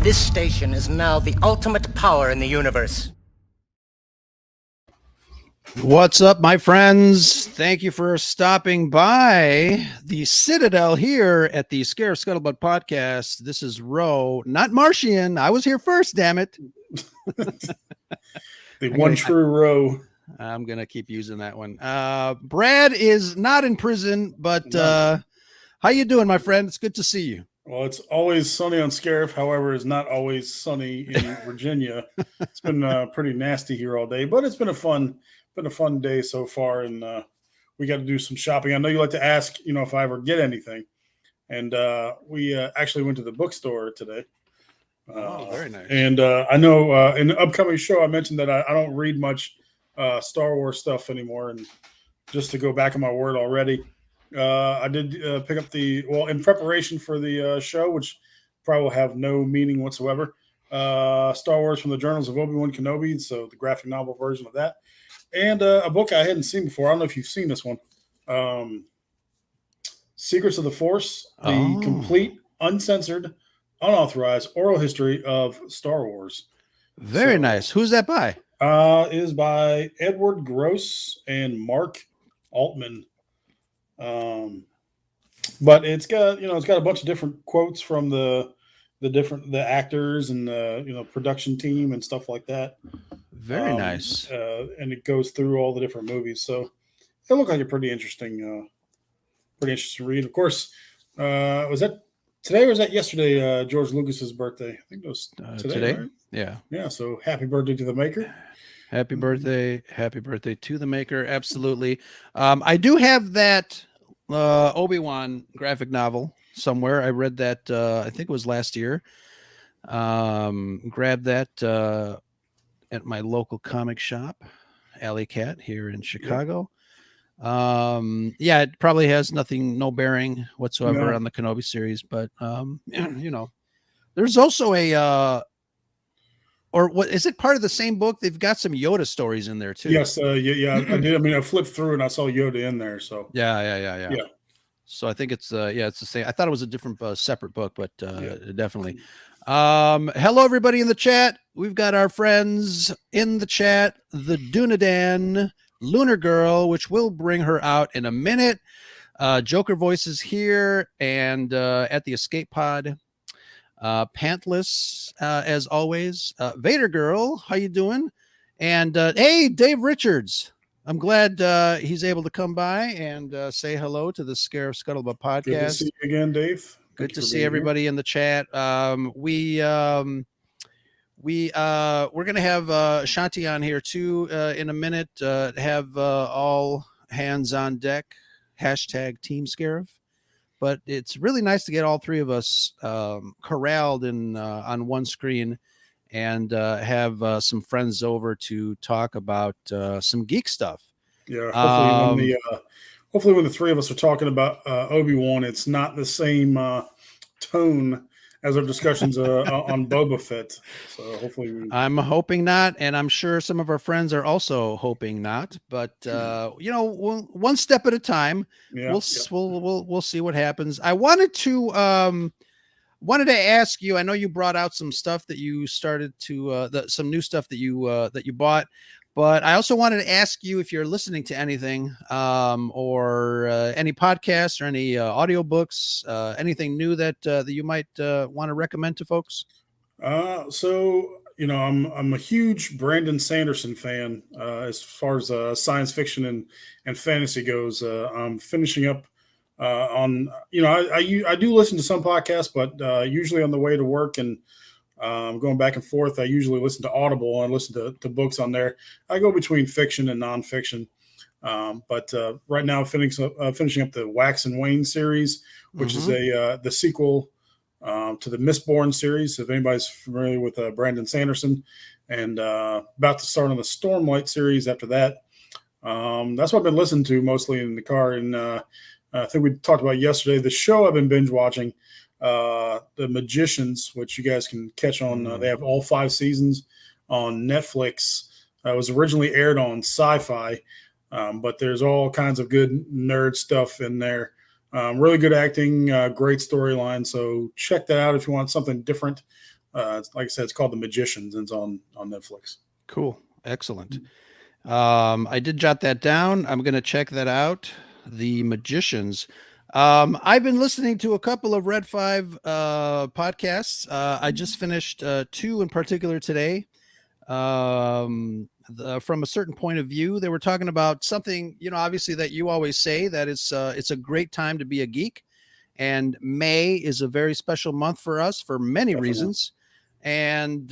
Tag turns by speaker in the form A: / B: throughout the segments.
A: This station is now the ultimate power in the universe.
B: What's up, my friends? Thank you for stopping by the Citadel here at the Scarif Scuttlebutt podcast. This is Ro, not Martian. I was here first, damn it.
C: The one true Ro.
B: I'm going to keep using that one. Brad is not in prison, but how you doing, my friend? It's good to see you.
C: Well, it's always sunny on Scarif. However, it's not always sunny in Virginia. It's been pretty nasty here all day, but it's been a fun day so far, and we got to do some shopping. I know you like to ask, if I ever get anything, and we actually went to the bookstore today.
B: Very nice.
C: And I know in the upcoming show, I mentioned that I don't read much Star Wars stuff anymore, and just to go back on my word already, I did pick up in preparation for the show, which probably will have no meaning whatsoever. Star Wars from the Journals of Obi-Wan Kenobi, so the graphic novel version of that. And a book I hadn't seen before. I don't know if you've seen this one. Secrets of the Force, the complete, uncensored, unauthorized oral history of Star Wars.
B: Very nice. Who's that by?
C: It is by Edward Gross and Mark Altman. But it's got a bunch of different quotes from the actors and the production team and stuff like that.
B: Very nice.
C: And it goes through all the different movies. So it looked like a pretty interesting read. Of course, was that today or was that yesterday, George Lucas's birthday? I think it was today. Right?
B: Yeah.
C: Yeah. So happy birthday to the maker.
B: Happy birthday. Happy birthday to the maker. Absolutely. I do have that Obi-Wan graphic novel somewhere. I read that, I think it was last year. Grabbed that at my local comic shop, Alley Cat here in Chicago. Yeah, it probably has no bearing whatsoever on the Kenobi series, but there's also or what is it part of the same book? They've got some Yoda stories in there too.
C: Yes, I did. I mean, I flipped through and I saw Yoda in there. So
B: yeah. So I think it's it's the same. I thought it was a different separate book, but definitely. Hello everybody in the chat. We've got our friends in the chat, the Dunadan Lunar Girl, which we'll bring her out in a minute. Joker Voices here, and at the Escape Pod, Pantless as always. Vader Girl, how you doing? And hey, Dave Richards. I'm glad he's able to come by and say hello to the Scarif Scuttlebutt podcast.
C: Good to see you again, Dave.
B: Good to see everybody in the chat. We're gonna have Shanti on here too in a minute. Have all hands on deck. # Team Scarif. But it's really nice to get all three of us corralled in on one screen and have some friends over to talk about some geek stuff.
C: Yeah, hopefully when the three of us are talking about Obi-Wan, it's not the same tone as our discussions on Boba Fett. So hopefully
B: I'm hoping not, and I'm sure some of our friends are also hoping not. But one step at a time. We'll see what happens. I wanted to ask you. I know you brought out some stuff that you started to some new stuff that you bought. But I also wanted to ask you if you're listening to anything or any podcasts or any audiobooks, anything new that you might want to recommend to folks.
C: So I'm a huge Brandon Sanderson fan as far as science fiction and fantasy goes. I'm finishing up on I do listen to some podcasts, but usually on the way to work and going back and forth. I usually listen to Audible and listen to books on there. I go between fiction and nonfiction. But right now, finishing up the Wax and Wayne series, which is the sequel to the Mistborn series. If anybody's familiar with Brandon Sanderson, and about to start on the Stormlight series after that. That's what I've been listening to mostly in the car. And I think we talked about yesterday the show I've been binge watching. The Magicians, which you guys can catch on, they have all 5 seasons on Netflix. It was originally aired on Sci-Fi, but there's all kinds of good nerd stuff in there. Really good acting, great storyline. So check that out if you want something different Like I said, it's called The Magicians, and it's on Netflix.
B: Cool. Excellent. I did jot that down. I'm going to check that out. The Magicians. I've been listening to a couple of Red 5 podcasts. I just finished 2 in particular today. From a certain point of view, they were talking about something, obviously that you always say, that it's a great time to be a geek. And May is a very special month for us for many
C: Definitely.
B: reasons. And,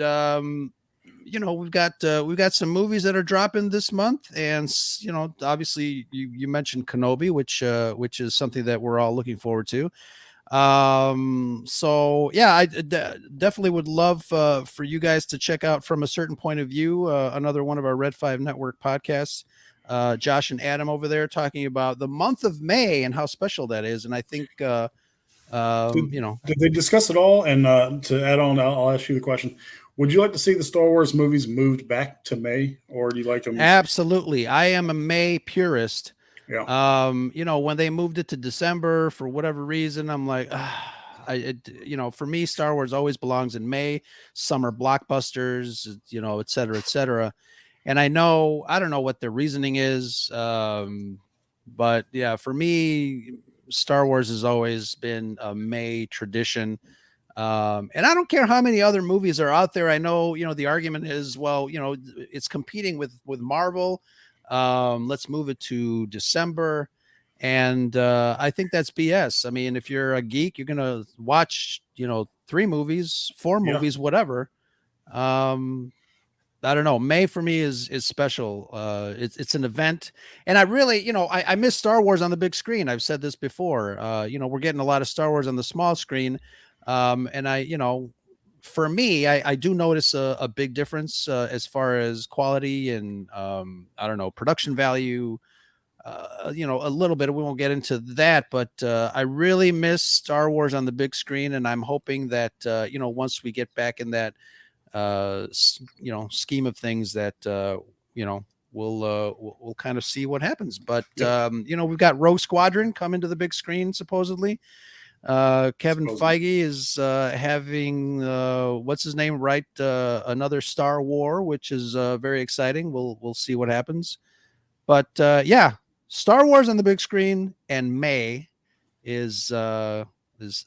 B: we've got some movies that are dropping this month, and obviously you mentioned Kenobi, which is something that we're all looking forward to. So yeah, I definitely would love for you guys to check out From a Certain Point of View, another one of our Red 5 Network podcasts. Josh and Adam over there talking about the month of May and how special that is. And I think
C: Did they discuss it all? And to add on, I'll ask you the question: would you like to see the Star Wars movies moved back to May, or do you like them?
B: Absolutely. I am a May purist.
C: Yeah.
B: When they moved it to December for whatever reason, I'm like, for me, Star Wars always belongs in May, summer blockbusters, et cetera, et cetera. And I don't know what their reasoning is. But yeah, for me, Star Wars has always been a May tradition. And I don't care how many other movies are out there. I know, the argument is, well, it's competing with Marvel. Let's move it to December. And I think that's BS. I mean, if you're a geek, you're going to watch, 3 movies, 4 movies, whatever. I don't know. May for me is special. It's an event, and I really, I miss Star Wars on the big screen. I've said this before. We're getting a lot of Star Wars on the small screen, and for me, I do notice a big difference as far as quality and I don't know, production value. A little bit. We won't get into that, but I really miss Star Wars on the big screen, and I'm hoping that once we get back in that scheme of things, that we'll kind of see what happens. But we've got Rogue Squadron coming to the big screen supposedly. Kevin Feige is having what's his name write another Star War, which is very exciting. We'll see what happens. But yeah, Star Wars on the big screen and May is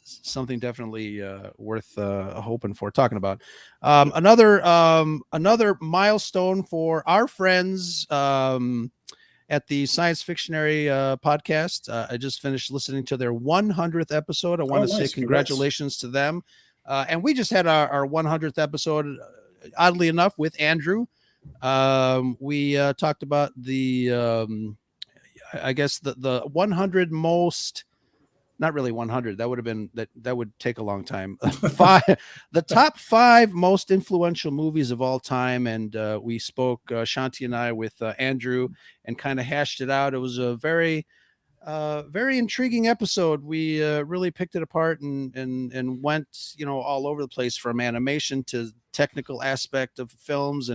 B: something definitely worth hoping for, talking about. Another milestone for our friends at the Science Fictionary podcast. I just finished listening to their 100th episode. I want to say congratulations to them. And we just had our 100th episode, oddly enough, with Andrew. We talked about the I guess the 100 most, not really 100. That would have been that would take a long time. The top 5 most influential movies of all time. And we spoke, Shanti and I, with Andrew, and kind of hashed it out. It was a very intriguing episode. We really picked it apart and went, all over the place, from animation to technical aspect of films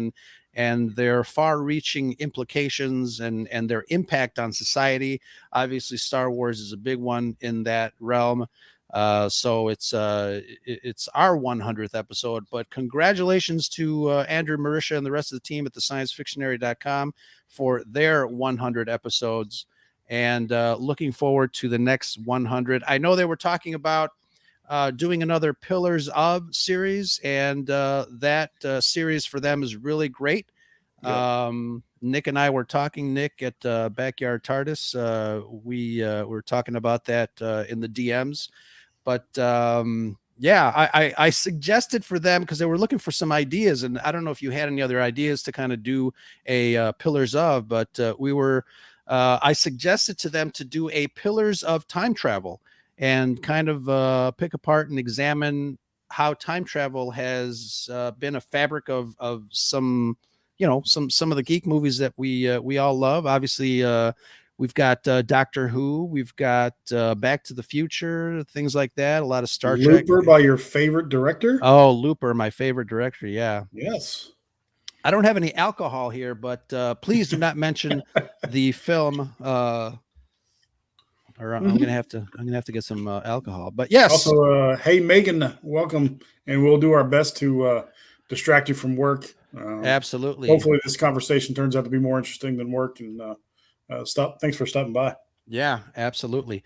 B: and their far-reaching implications and their impact on society. Obviously, Star Wars is a big one in that realm. So it's our 100th episode. But congratulations to Andrew, Marisha, and the rest of the team at the sciencefictionary.com for their 100 episodes. And looking forward to the next 100. I know they were talking about doing another Pillars of series, and that series for them is really great. Yep. Nick and I were talking, Nick at Backyard TARDIS. We were talking about that in the DMs. But yeah, I suggested for them, because they were looking for some ideas, and I don't know if you had any other ideas to kind of do a Pillars of, but I suggested to them to do a Pillars of time travel, and kind of pick apart and examine how time travel has been a fabric of some, some of the geek movies that we all love. Obviously, we've got Doctor Who, we've got Back to the Future, things like that. A lot of Star Trek.
C: Looper, by your favorite director?
B: Oh, Looper, my favorite director. Yeah.
C: Yes.
B: I don't have any alcohol here, but please do not mention the film. or I'm gonna have to get some alcohol. But yes.
C: Also, hey Megan, welcome, and we'll do our best to distract you from work.
B: Absolutely.
C: Hopefully, this conversation turns out to be more interesting than work. And thanks for stopping by.
B: Yeah, absolutely.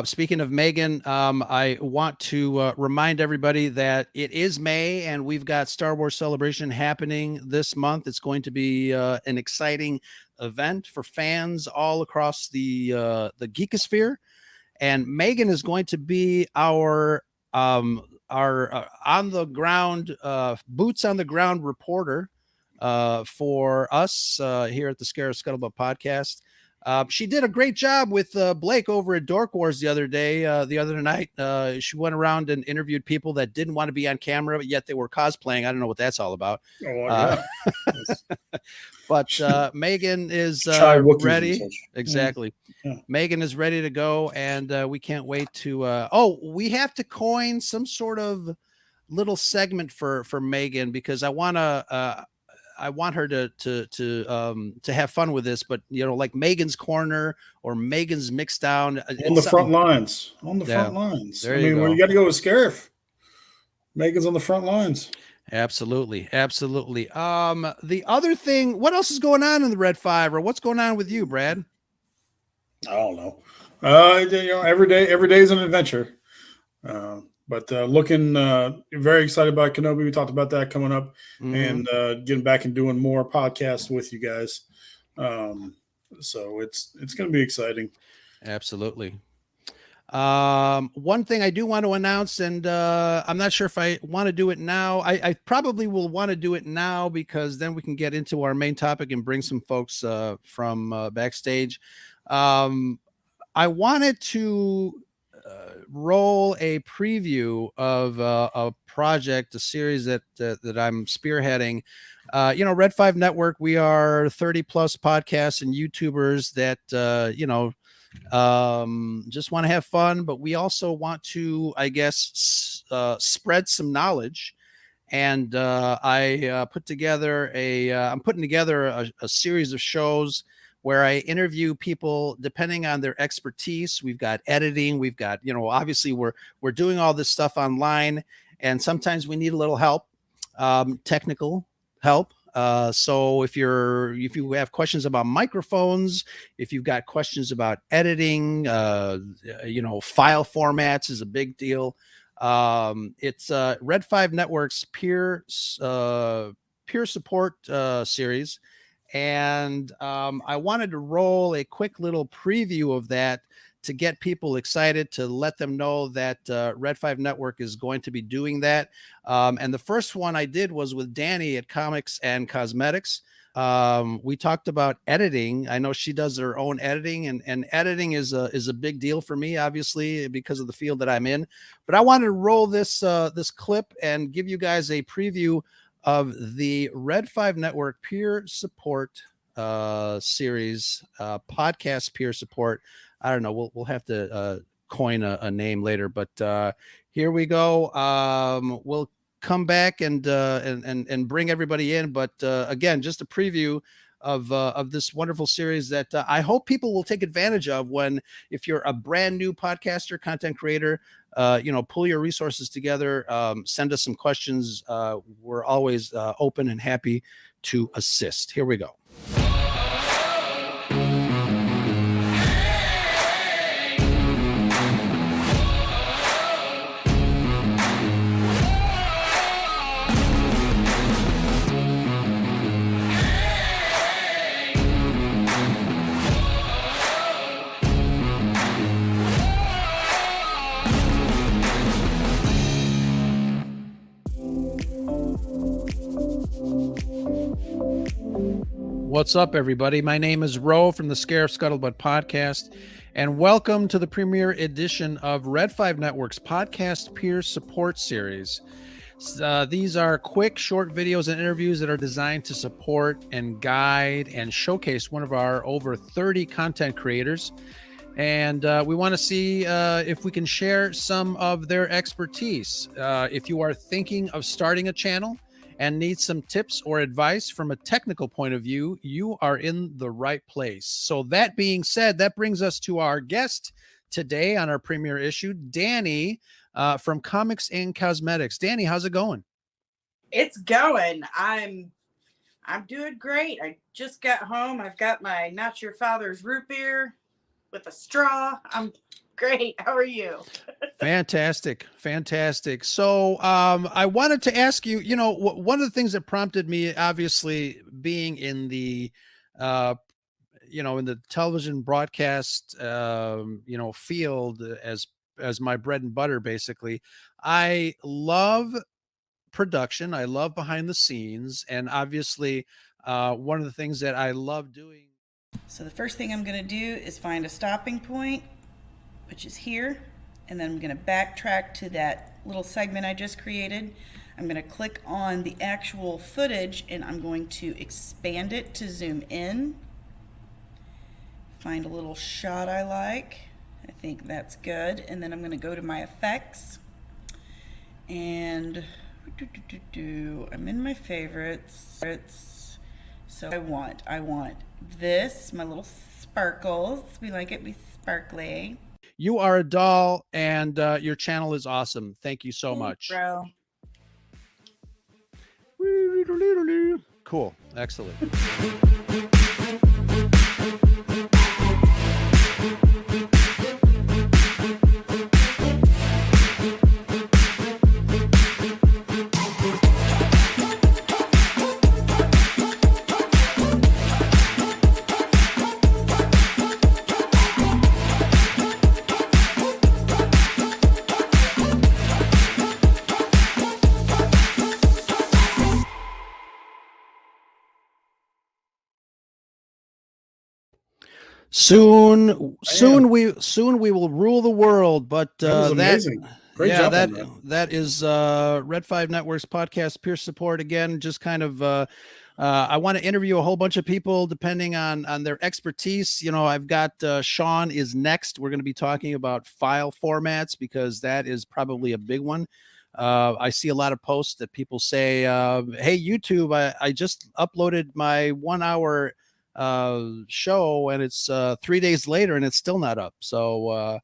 B: Speaking of Megan, I want to remind everybody that it is May and we've got Star Wars Celebration happening this month. It's going to be an exciting event for fans all across the geekosphere. And Megan is going to be our on the ground, boots on the ground reporter for us here at the Scarif Scuttlebutt podcast. She did a great job with Blake over at Dork Wars the other night. She went around and interviewed people that didn't want to be on camera, but yet they were cosplaying. I don't know what that's all about.
C: Oh, yeah.
B: But Megan is ready. Exactly. Yeah. Megan is ready to go, and we can't wait to. We have to coin some sort of little segment for Megan because I want her to have fun with this, but like Megan's Corner or Megan's Mixdown
C: on the front lines.
B: There you go.
C: When you got to go with Scarif, Megan's on the front lines.
B: Absolutely. The other thing, what else is going on in the Red 5, or what's going on with you, Brad?
C: I don't know. Every day is an adventure. But looking very excited about Kenobi. We talked about that coming up, and getting back and doing more podcasts with you guys. So it's going to be exciting.
B: Absolutely. One thing I do want to announce, and I'm not sure if I want to do it now. I probably will want to do it now because then we can get into our main topic and bring some folks from backstage. I wanted to roll a preview of a project, a series that I'm spearheading. Red 5 Network, we are 30 plus podcasts and YouTubers that just want to have fun, but we also want to, I guess, spread some knowledge. And I'm putting together a series of shows where I interview people depending on their expertise. We've got editing, we've got, obviously we're doing all this stuff online, and sometimes we need a little help, technical help. So if you have questions about microphones, if you've got questions about editing, file formats is a big deal. It's Red 5 Network's peer support series. And I wanted to roll a quick little preview of that to get people excited, to let them know that Red 5 Network is going to be doing that. And the first one I did was with Danny at Comics and Cosmetics. We talked about editing. I know she does her own editing, and editing is a big deal for me, obviously, because of the field that I'm in. But I wanted to roll this clip and give you guys a preview of the Red 5 Network peer support series, podcast peer support. I don't know. We'll have to coin a name later, but here we go. We'll come back and bring everybody in. But again, just a preview of this wonderful series that I hope people will take advantage of if you're a brand new podcaster, content creator, pull your resources together, send us some questions. We're always open and happy to assist. Here we go. What's up, everybody? My name is Ro from the Scarif Scuttlebutt podcast, and welcome to the premiere edition of Red 5 Network's podcast peer support series. These are quick, short videos and interviews that are designed to support and guide and showcase one of our over 30 content creators. And we want to see if we can share some of their expertise. If you are thinking of starting a channel and need some tips or advice from a technical point of view, you are in the right place. So that being said, that brings us to our guest today on our premiere issue, Danny from Comics and Cosmetics. Danny, how's it going?
D: It's going. I'm doing great. I just got home. I've got my Not Your Father's root beer with a straw. I'm great. How are you?
B: Fantastic. So I wanted to ask you, one of the things that prompted me, obviously being in the in the television broadcast field as my bread and butter, basically, I love production. I love behind the scenes, and obviously one of the things that I love doing.
D: So the first thing I'm going to do is find a stopping point, which is here, and then I'm going to backtrack to that little segment I just created. I'm going to click on the actual footage and I'm going to expand it to zoom in. Find a little shot I like. I think that's good. And then I'm going to go to my effects and I'm in my favorites. So I want this, my little sparkles. We like it, be sparkly.
B: You are a doll, and your channel is awesome. Thank you so much.
D: Bro.
B: Cool. Excellent. Soon we will rule the world. But
C: that was amazing. Great job on that.
B: That is Red 5 Network's podcast peer support. Again, just kind of I want to interview a whole bunch of people depending on their expertise. I've got Sean is next. We're going to be talking about file formats because that is probably a big one. I see a lot of posts that people say, hey, YouTube, I just uploaded my 1 hour show and it's 3 days later and it's still not up. So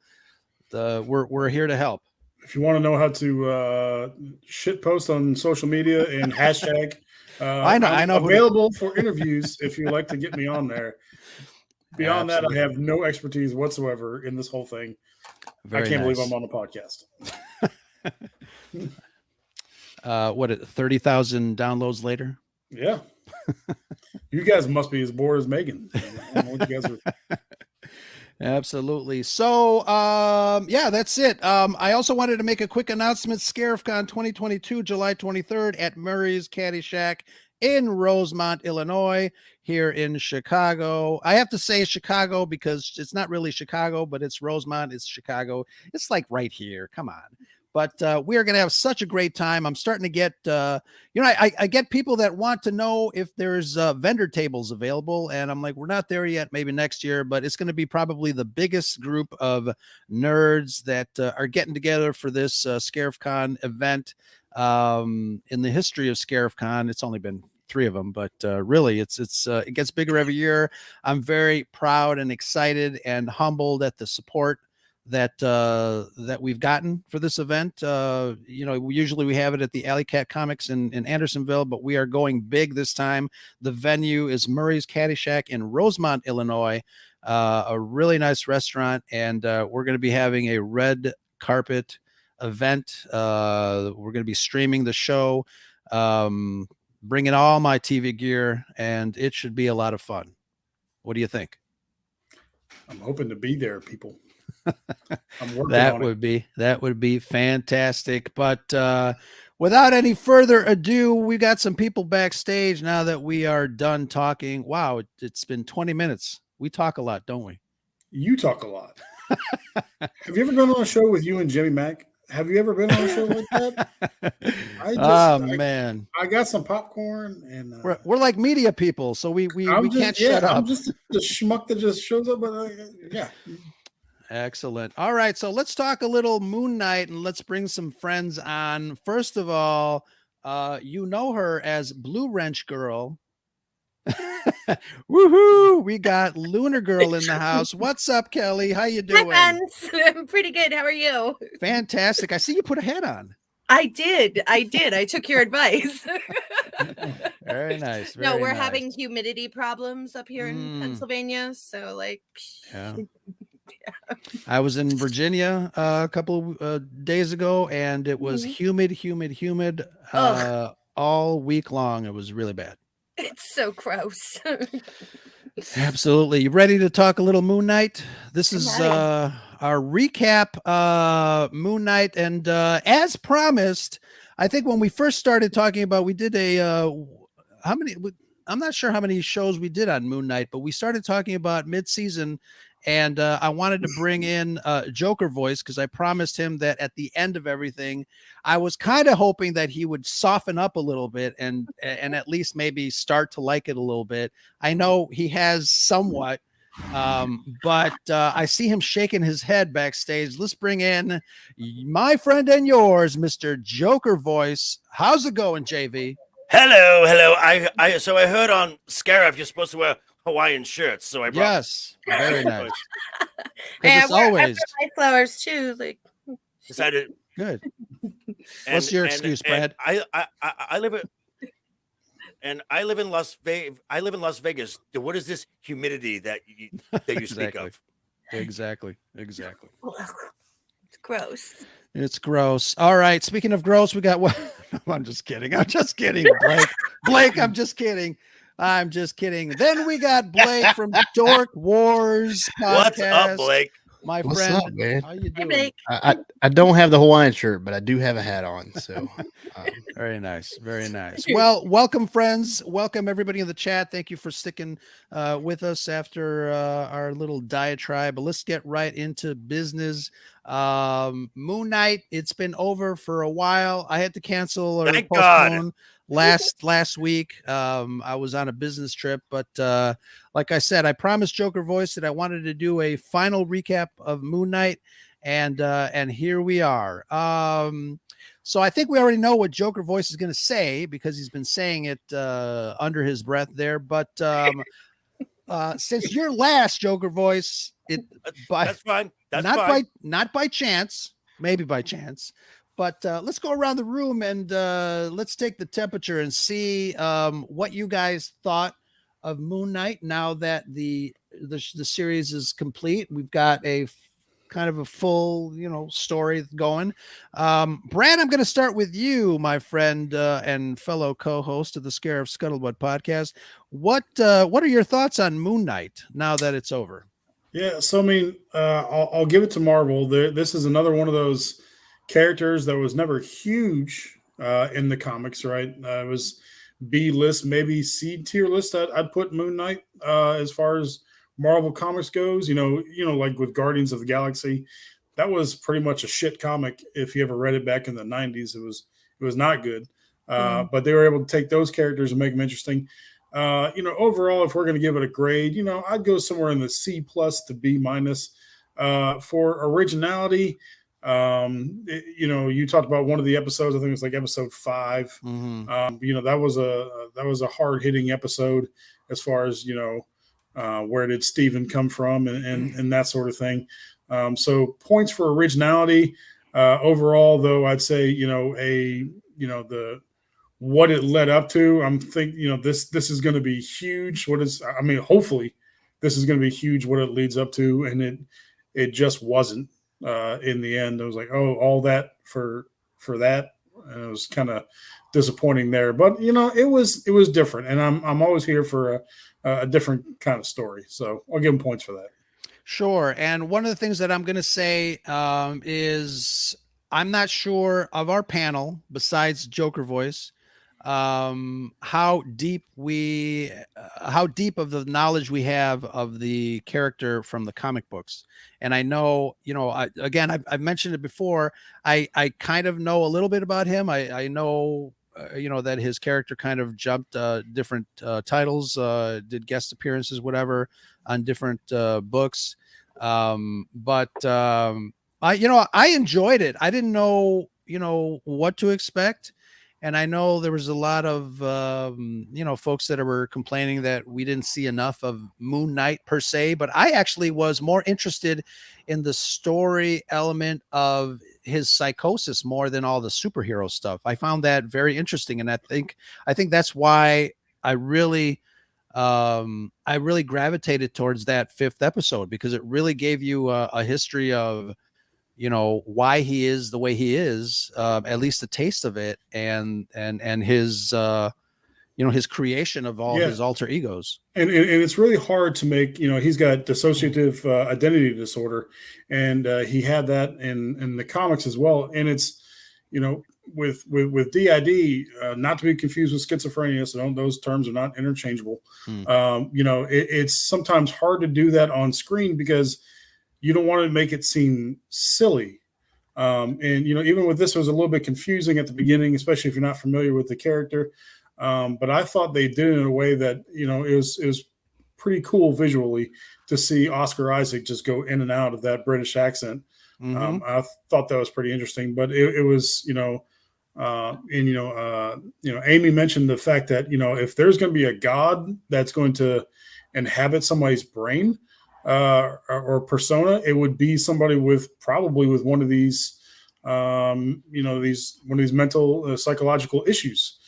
B: we're here to help.
C: If you want to know how to shit post on social media and hashtag,
B: I know
C: available for interviews if you'd like to get me on there. Beyond Absolutely. That, I have no expertise whatsoever in this whole thing. I can't believe I'm on the podcast.
B: What, 30,000 downloads later?
C: Yeah. You guys must be as bored as Megan. I don't know what you guys are.
B: Absolutely. So, that's it. I also wanted to make a quick announcement. ScarifCon 2022, July 23rd at Murray's Caddy Shack in Rosemont, Illinois, here in Chicago. I have to say Chicago because it's not really Chicago, but it's Rosemont. It's Chicago. It's like right here. Come on. But we are going to have such a great time. I'm starting to get, I get people that want to know if there's vendor tables available. And I'm like, we're not there yet, maybe next year, but it's going to be probably the biggest group of nerds that are getting together for this ScarifCon event in the history of ScarifCon. It's only been 3 of them, but really it gets bigger every year. I'm very proud and excited and humbled at the support that we've gotten for this event. Usually we have it at the Alley Cat Comics in Andersonville, but we are going big this time. The venue is Murray's Caddy Shack in Rosemont, Illinois, a really nice restaurant. And we're going to be having a red carpet event. We're going to be streaming the show, bringing all my TV gear, and it should be a lot of fun. What do you think?
C: I'm hoping to be there, people. I'm working
B: that
C: on
B: would it. That would be fantastic. But without any further ado, we got some people backstage now that we are done talking. Wow, it's been 20 minutes. We talk a lot, don't we?
C: You talk a lot. Have you ever been on a show with you and Jimmy Mack? Have you ever been on a show like that?
B: Man,
C: I got some popcorn and
B: we're like media people, so we can't shut up.
C: I'm just the schmuck that just shows up, but yeah.
B: Excellent. All right, so let's talk a little Moon Knight and let's bring some friends on. First of all, you know her as Blue Wrench Girl. Woohoo! We got Lunar Girl in the house. What's up, Kelly? How you doing?
E: Hi, friends. I'm pretty good. How are you?
B: Fantastic. I see you put a hat on.
E: I did. I took your advice.
B: Very nice. Very
E: No, we're
B: nice.
E: having humidity problems up here in Pennsylvania. So, like,
B: yeah. I was in Virginia a couple of days ago, and it was humid all week long. It was really bad.
E: It's so gross.
B: Absolutely. You ready to talk a little Moon Knight? This is our recap Moon Knight, and as promised, I think when we first started talking about, we did I'm not sure how many shows we did on Moon Knight, but we started talking about mid-season, and I wanted to bring in Joker Voice because I promised him that at the end of everything, I was kind of hoping that he would soften up a little bit and at least maybe start to like it a little bit. I know he has somewhat, but I see him shaking his head backstage. Let's bring in my friend and yours, Mr. Joker Voice. How's it going, JV?
F: Hello. So I heard on Scarif you're supposed to wear Hawaiian shirts. So I brought.
B: Yes, very nice.
E: Yeah,
B: it's always
E: my flowers too. Like,
F: Decided.
B: Good. What's your excuse, Brad?
F: I live in Las Vegas. I live in Las Vegas. What is this humidity that you speak of?
B: Exactly.
E: it's gross.
B: It's gross. All right. Speaking of gross, we got what? I'm just kidding. Blake. Blake, I'm just kidding. Then we got Blake from Dork Wars podcast.
F: What's up, Blake?
B: My
G: What's
B: friend.
G: up, man?
B: How you
E: Hey,
B: doing?
E: Blake.
G: I don't have the Hawaiian shirt, but I do have a hat on. So
B: Very nice. Very nice. Well, welcome, friends. Welcome, everybody in the chat. Thank you for sticking with us after our little diatribe. But let's get right into business. Moon Knight, it's been over for a while. I had to cancel or
F: Thank
B: postpone last week. I was on a business trip, but like I said, I promised Joker Voice that I wanted to do a final recap of Moon Knight, and here we are. So I think we already know what Joker Voice is going to say because he's been saying it under his breath there. But since you're last, Joker Voice,
F: That's fine.
B: Not by chance, maybe by chance. But let's go around the room and let's take the temperature and see what you guys thought of Moon Knight now that the series is complete. We've got a kind of a full, story going. Brad, I'm going to start with you, my friend and fellow co-host of the Scarif Scuttlebutt podcast. What are your thoughts on Moon Knight now that it's over?
C: Yeah, so I mean, I'll give it to Marvel. This is another one of those characters that was never huge in the comics, right? It was B list, maybe C tier list. I'd put Moon Knight as far as Marvel Comics goes. Like with Guardians of the Galaxy, that was pretty much a shit comic. If you ever read it back in the '90s, it was not good. But they were able to take those characters and make them interesting. Overall, if we're going to give it a grade, I'd go somewhere in the C+ to B-. For originality. You talked about one of the episodes. I think it was like episode 5.
B: Mm-hmm.
C: That was a hard hitting episode as far as where did Steven come from and that sort of thing. So points for originality. Overall, though, I'd say the what it led up to. I'm thinking this is going to be huge. Hopefully, this is going to be huge. What it leads up to, and it just wasn't. In the end, I was like, oh, all that for that, and it was kind of disappointing there. But it was different, and I'm always here for a different kind of story. So I'll give him points for that.
B: Sure. And one of the things that I'm going to say is I'm not sure of our panel besides Joker Voice. How deep of the knowledge we have of the character from the comic books. And I know, I've mentioned it before. I kind of know a little bit about him. I know, that his character kind of jumped different titles, did guest appearances, whatever, on different books. But I enjoyed it. I didn't know, what to expect. And I know there was a lot of, folks that were complaining that we didn't see enough of Moon Knight per se, but I actually was more interested in the story element of his psychosis more than all the superhero stuff. I found that very interesting. And I think that's why I really gravitated towards that 5th episode, because it really gave you a history of, why he is the way he is, at least a taste of it, and his, his creation of all his alter egos.
C: And it's really hard to make, he's got dissociative identity disorder, and he had that in the comics as well. And it's, with DID, not to be confused with schizophrenia, so those terms are not interchangeable. It's sometimes hard to do that on screen because you don't want to make it seem silly. Even with this, it was a little bit confusing at the beginning, especially if you're not familiar with the character. But I thought they did it in a way that, it was pretty cool visually to see Oscar Isaac just go in and out of that British accent. I thought that was pretty interesting, but it was, Amy mentioned the fact that, if there's going to be a god that's going to inhabit somebody's brain, or persona, it would be somebody probably with one of these, one of these mental, psychological issues,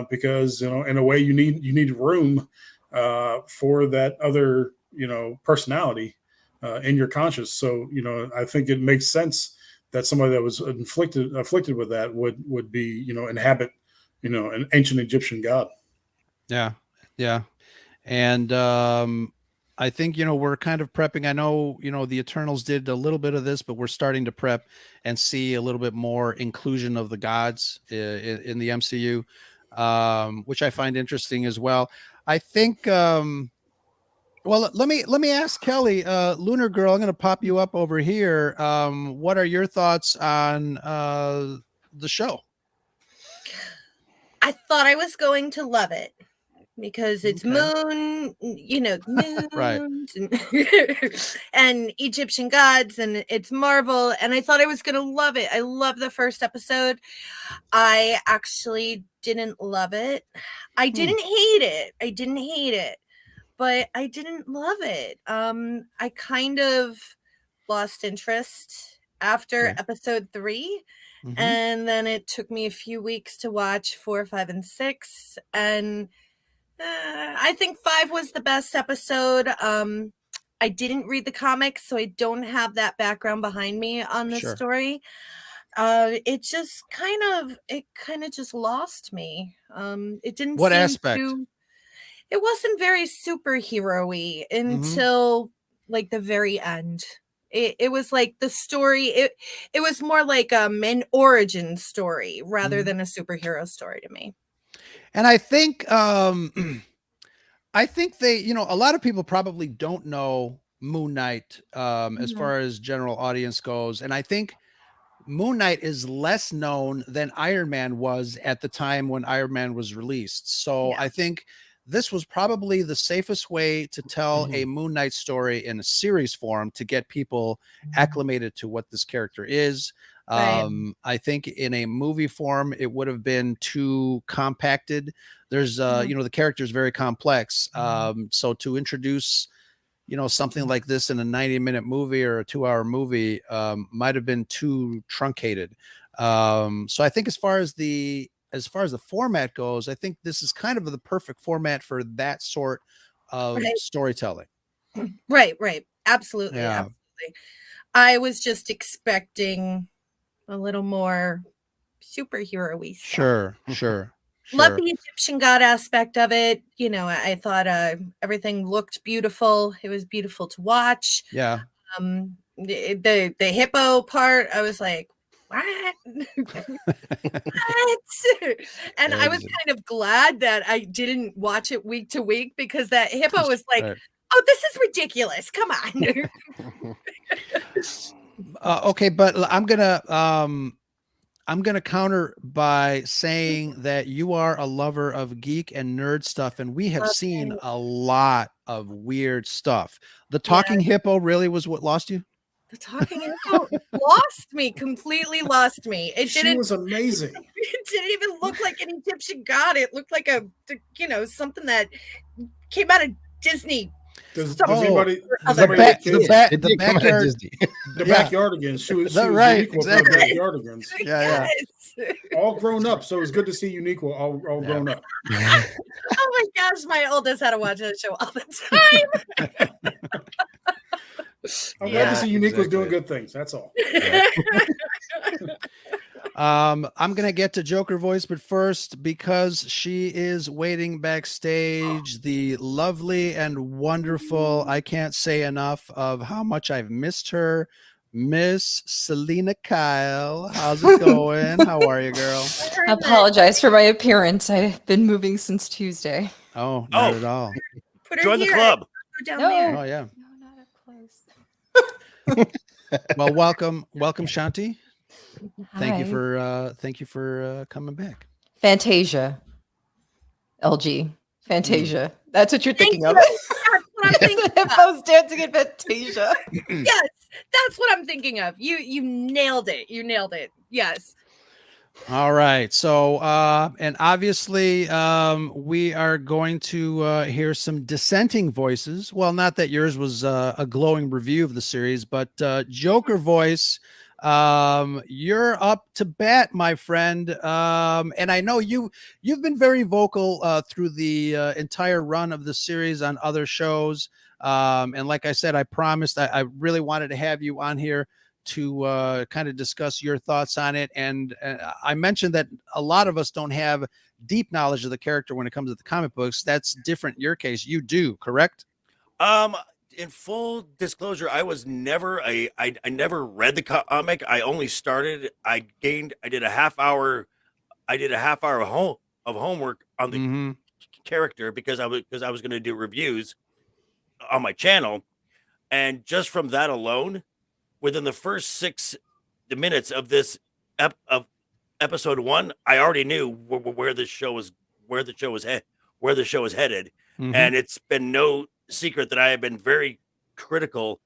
C: because, in a way you need room, for that other, personality, in your conscious. So, I think it makes sense that somebody that was afflicted with that would be, inhabit, an ancient Egyptian god.
B: Yeah. Yeah. And, I think, we're kind of prepping. I know, the Eternals did a little bit of this, but we're starting to prep and see a little bit more inclusion of the gods in the MCU, which I find interesting as well. I think, well, let me ask Kelly, Lunar Girl, I'm going to pop you up over here. What are your thoughts on the show?
E: I thought I was going to love it because it's moon, moons
B: Right.
E: and Egyptian gods, and it's Marvel. And I thought I was going to love it. I love the first episode. I actually didn't love it. I didn't hate it, but I didn't love it. I kind of lost interest after episode 3. And then it took me a few weeks to watch 4, 5, and 6. And I think 5 was the best episode. I didn't read the comics, so I don't have that background behind me on this story. It just kind of just lost me. It didn't
B: What
E: seem
B: aspect?
E: It wasn't very superhero-y until like the very end. It was like the story. It was more like an origin story rather than a superhero story to me.
B: And I think they, a lot of people probably don't know Moon Knight as far as general audience goes. And I think Moon Knight is less known than Iron Man was at the time when Iron Man was released. So I think this was probably the safest way to tell a Moon Knight story in a series form to get people acclimated to what this character is. I think in a movie form, it would have been too compacted. There's, the character is very complex. So to introduce, something like this in a 90-minute movie or a 2-hour movie might have been too truncated. So I think as far as the format goes, I think this is kind of the perfect format for that sort of storytelling.
E: Right. Absolutely. Absolutely. I was just expecting a little more superhero-y stuff.
B: Sure.
E: Love the Egyptian god aspect of it. I thought everything looked beautiful. It was beautiful to watch.
B: Yeah.
E: The hippo part, I was like, what? What? And I was kind of glad that I didn't watch it week to week because that hippo was like, oh, this is ridiculous. Come on.
B: Okay, but I'm gonna counter by saying that you are a lover of geek and nerd stuff, and we have seen a lot of weird stuff. The talking hippo really was what lost you?
E: The talking animal lost me, completely lost me.
C: She was amazing.
E: It didn't even look like an Egyptian god. It looked like something that came out of Disney.
C: Does
B: Oh,
C: anybody
B: the
C: get kids?
G: It did come out of
B: backyard.
G: Disney.
C: The
B: Yeah.
C: backyardigans. She was
B: Right,
C: Uniqua
B: exactly.
C: for the backyardigans.
B: Yeah.
E: Yes.
C: All grown up. So it was good to see Uniqua all grown up.
E: Oh my gosh, my oldest had to watch that show all the time.
C: I'm glad to see Uniqua's
B: exactly.
C: doing good things. That's all.
B: I'm gonna get to Joker voice, but first, because she is waiting backstage, the lovely and wonderful, I can't say enough of how much I've missed her, Miss Selena Kyle. How's it going? How are you, girl?
H: I apologize for my appearance. I've been moving since Tuesday.
B: Oh, not at all.
E: Put her
F: Join the
E: here.
F: club.
E: Go down
H: No.
E: there.
B: Oh yeah.
H: No, not up close.
B: Well, welcome, Shanti. Thank you
H: Hi.
B: for coming back.
H: Fantasia. LG. Fantasia. That's what you're thinking of.
E: That's what I'm thinking of.
H: Hippos dancing in Fantasia.
E: Yes, that's what I'm thinking of. You nailed it. You nailed it. Yes.
B: All right. So, and obviously, we are going to hear some dissenting voices. Well, not that yours was a glowing review of the series, but Joker voice, you're up to bat, my friend. And I know you've been very vocal through the entire run of the series on other shows. And like I said, I promised I really wanted to have you on here to kind of discuss your thoughts on it. And I mentioned that a lot of us don't have deep knowledge of the character when it comes to the comic books. That's different in your case. You do, correct?
F: In full disclosure, I was never I never read the comic. I only started. I did a half hour of homework on the character because I was going to do reviews on my channel, and just from that alone, within the first 6 minutes of this of episode 1, I already knew where the show was headed, and it's been no secret that I have been very critical.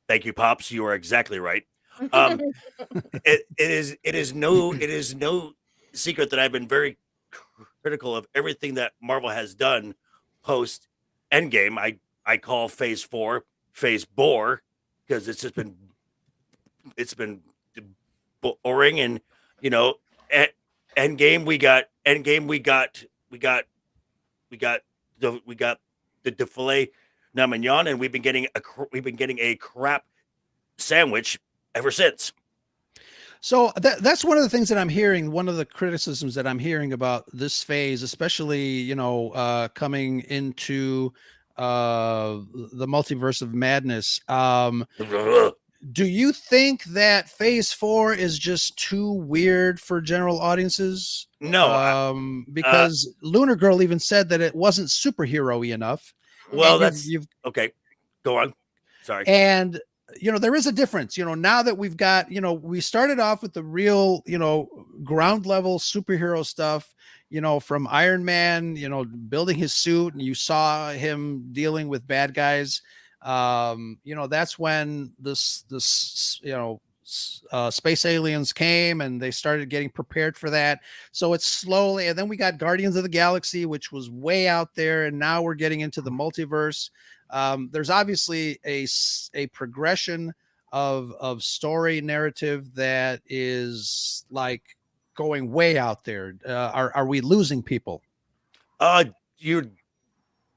F: Thank you, Pops. You are exactly right. It is no secret that I've been very critical of everything that Marvel has done post Endgame. I call Phase 4 Phase Bore because it's been boring, and at Endgame we got the filet mignon, and we've been getting a crap sandwich ever since.
B: So that's one of the things that I'm hearing. One of the criticisms that I'm hearing about this phase, especially coming into the multiverse of madness. Do you think that Phase 4 is just too weird for general audiences?
F: No,
B: because Lunar Girl even said that it wasn't superhero-y enough.
F: Well,
B: And
F: that's okay. Go on. Sorry.
B: And there is a difference. Now that we've got, we started off with the real, ground level superhero stuff. From Iron Man, building his suit, and you saw him dealing with bad guys. That's when this space aliens came, and they started getting prepared for that. So it's slowly, and then we got Guardians of the Galaxy, which was way out there, and now we're getting into the multiverse. There's obviously a progression of story narrative that is like going way out there. Are we losing people?
F: You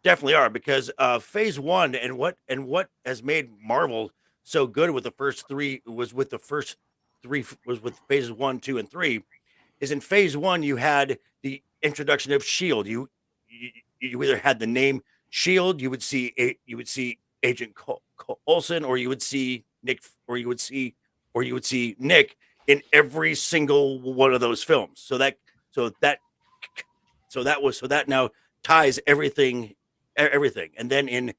F: definitely are, because Phase 1 and what has made Marvel so good with the first three was with Phases 1, 2, and 3. Is in Phase 1 you had the introduction of Shield. You either had the name Shield, you would see Agent Coulson, or you would see Nick, in every single one of those films. So that now ties everything. And then in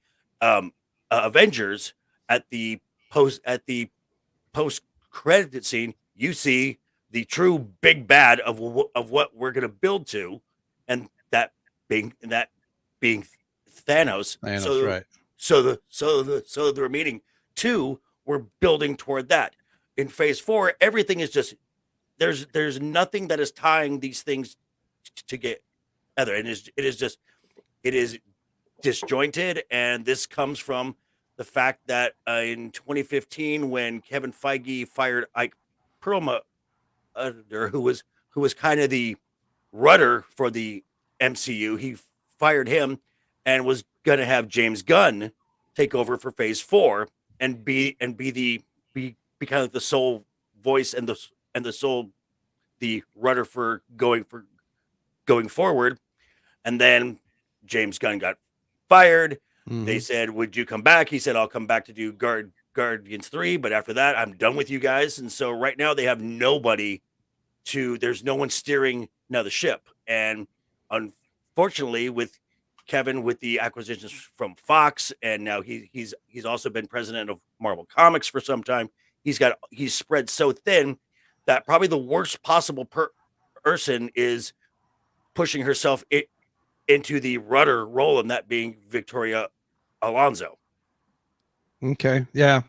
F: Avengers, at the post credit scene, you see the true big bad of what we're going to build to, and that being Thanos.
B: Thanos, right?
F: So the remaining two we're building toward that. In phase 4, everything is just there's nothing that is tying these things together, and it is disjointed. And this comes from the fact that in 2015, when Kevin Feige fired Ike Perlmutter, who was kind of the rudder for the MCU, he fired him and was going to have James Gunn take over for Phase 4 and be kind of the sole voice and the rudder for going forward. And then James Gunn got fired. They said, "Would you come back?" He said, "I'll come back to do Guardians 3, but after that, I'm done with you guys." And so right now they have nobody there's no one steering now the ship. And unfortunately, with Kevin, with the acquisitions from Fox, and now he's also been president of Marvel Comics for some time. He's spread so thin that probably the worst possible person is pushing herself into the rudder role, and that being Victoria Alonso.
B: Okay. Yeah.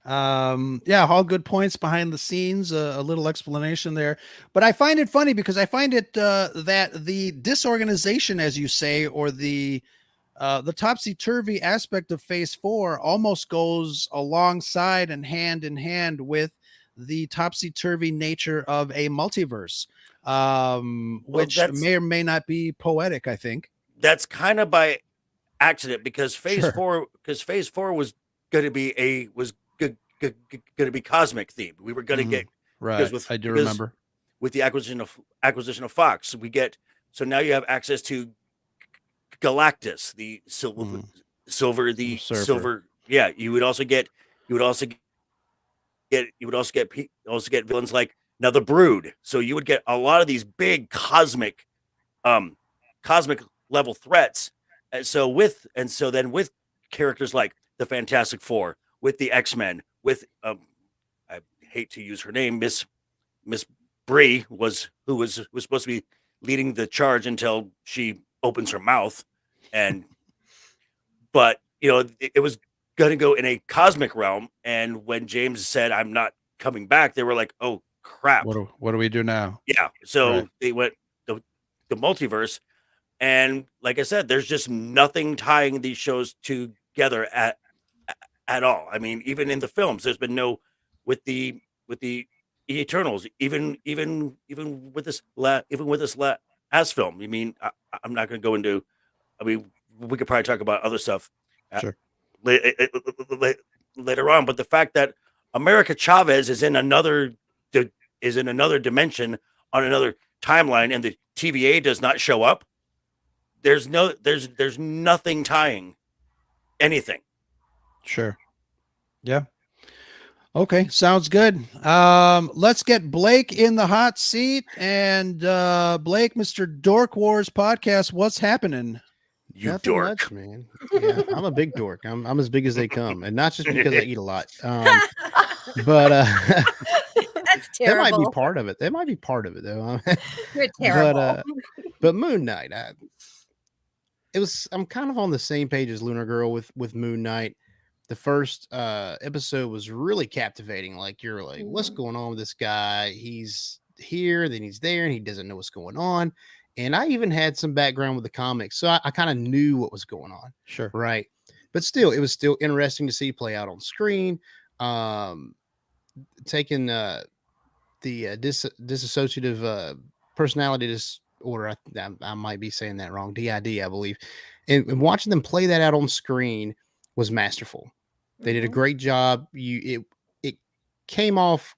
B: Yeah, all good points behind the scenes, a little explanation there. But I find it funny because I find it that the disorganization, as you say, or the topsy-turvy aspect of Phase 4 almost goes alongside and hand in hand with the topsy-turvy nature of a multiverse, which may or may not be poetic, I think.
F: That's kind of by accident, because Phase
B: Sure.
F: 4 was going to be going to be cosmic themed. We were going to get
B: right. I do remember
F: with the acquisition of Fox. So now you have access to Galactus, the silver. Yeah, you would also get villains like now the Brood. So you would get a lot of these big cosmic level threats. And so then with characters like the Fantastic Four, with the X-Men, with I hate to use her name, Miss Bree was supposed to be leading the charge until she opens her mouth, but it was going to go in a cosmic realm. And when James said, "I'm not coming back," they were like, "Oh crap!
B: What do we do now?"
F: Yeah, so they went the multiverse, and like I said, there's just nothing tying these shows together at all. I mean, even in the films, there's been no with the Eternals, even with this last film. I mean, I'm not going to go into. I mean, we could probably talk about other stuff
B: Sure.
F: later on, but the fact that America Chavez is in another dimension on another timeline, and the TVA does not show up. There's nothing tying anything.
B: Sure. Yeah. Okay, sounds good. Let's get Blake in the hot seat. And Blake, Mr. Dork Wars podcast, what's happening?
F: You
G: Nothing
F: dork,
G: much, man. Yeah, I'm a big dork. I'm as big as they come, and not just because I eat a lot. But
E: That's
G: that
E: terrible.
G: might be part of it. That might be part of it, though.
E: You're terrible.
G: But Moon Knight, I'm kind of on the same page as Lunar Girl with Moon Knight. The first episode was really captivating. Like, you're like, what's going on with this guy? He's here, then he's there, and he doesn't know what's going on. And I even had some background with the comics, so I kind of knew what was going on.
B: Sure.
G: Right. But still, it was still interesting to see play out on screen. Taking the dissociative personality disorder, I might be saying that wrong, DID, I believe. And watching them play that out on screen was masterful. They did a great job. It came off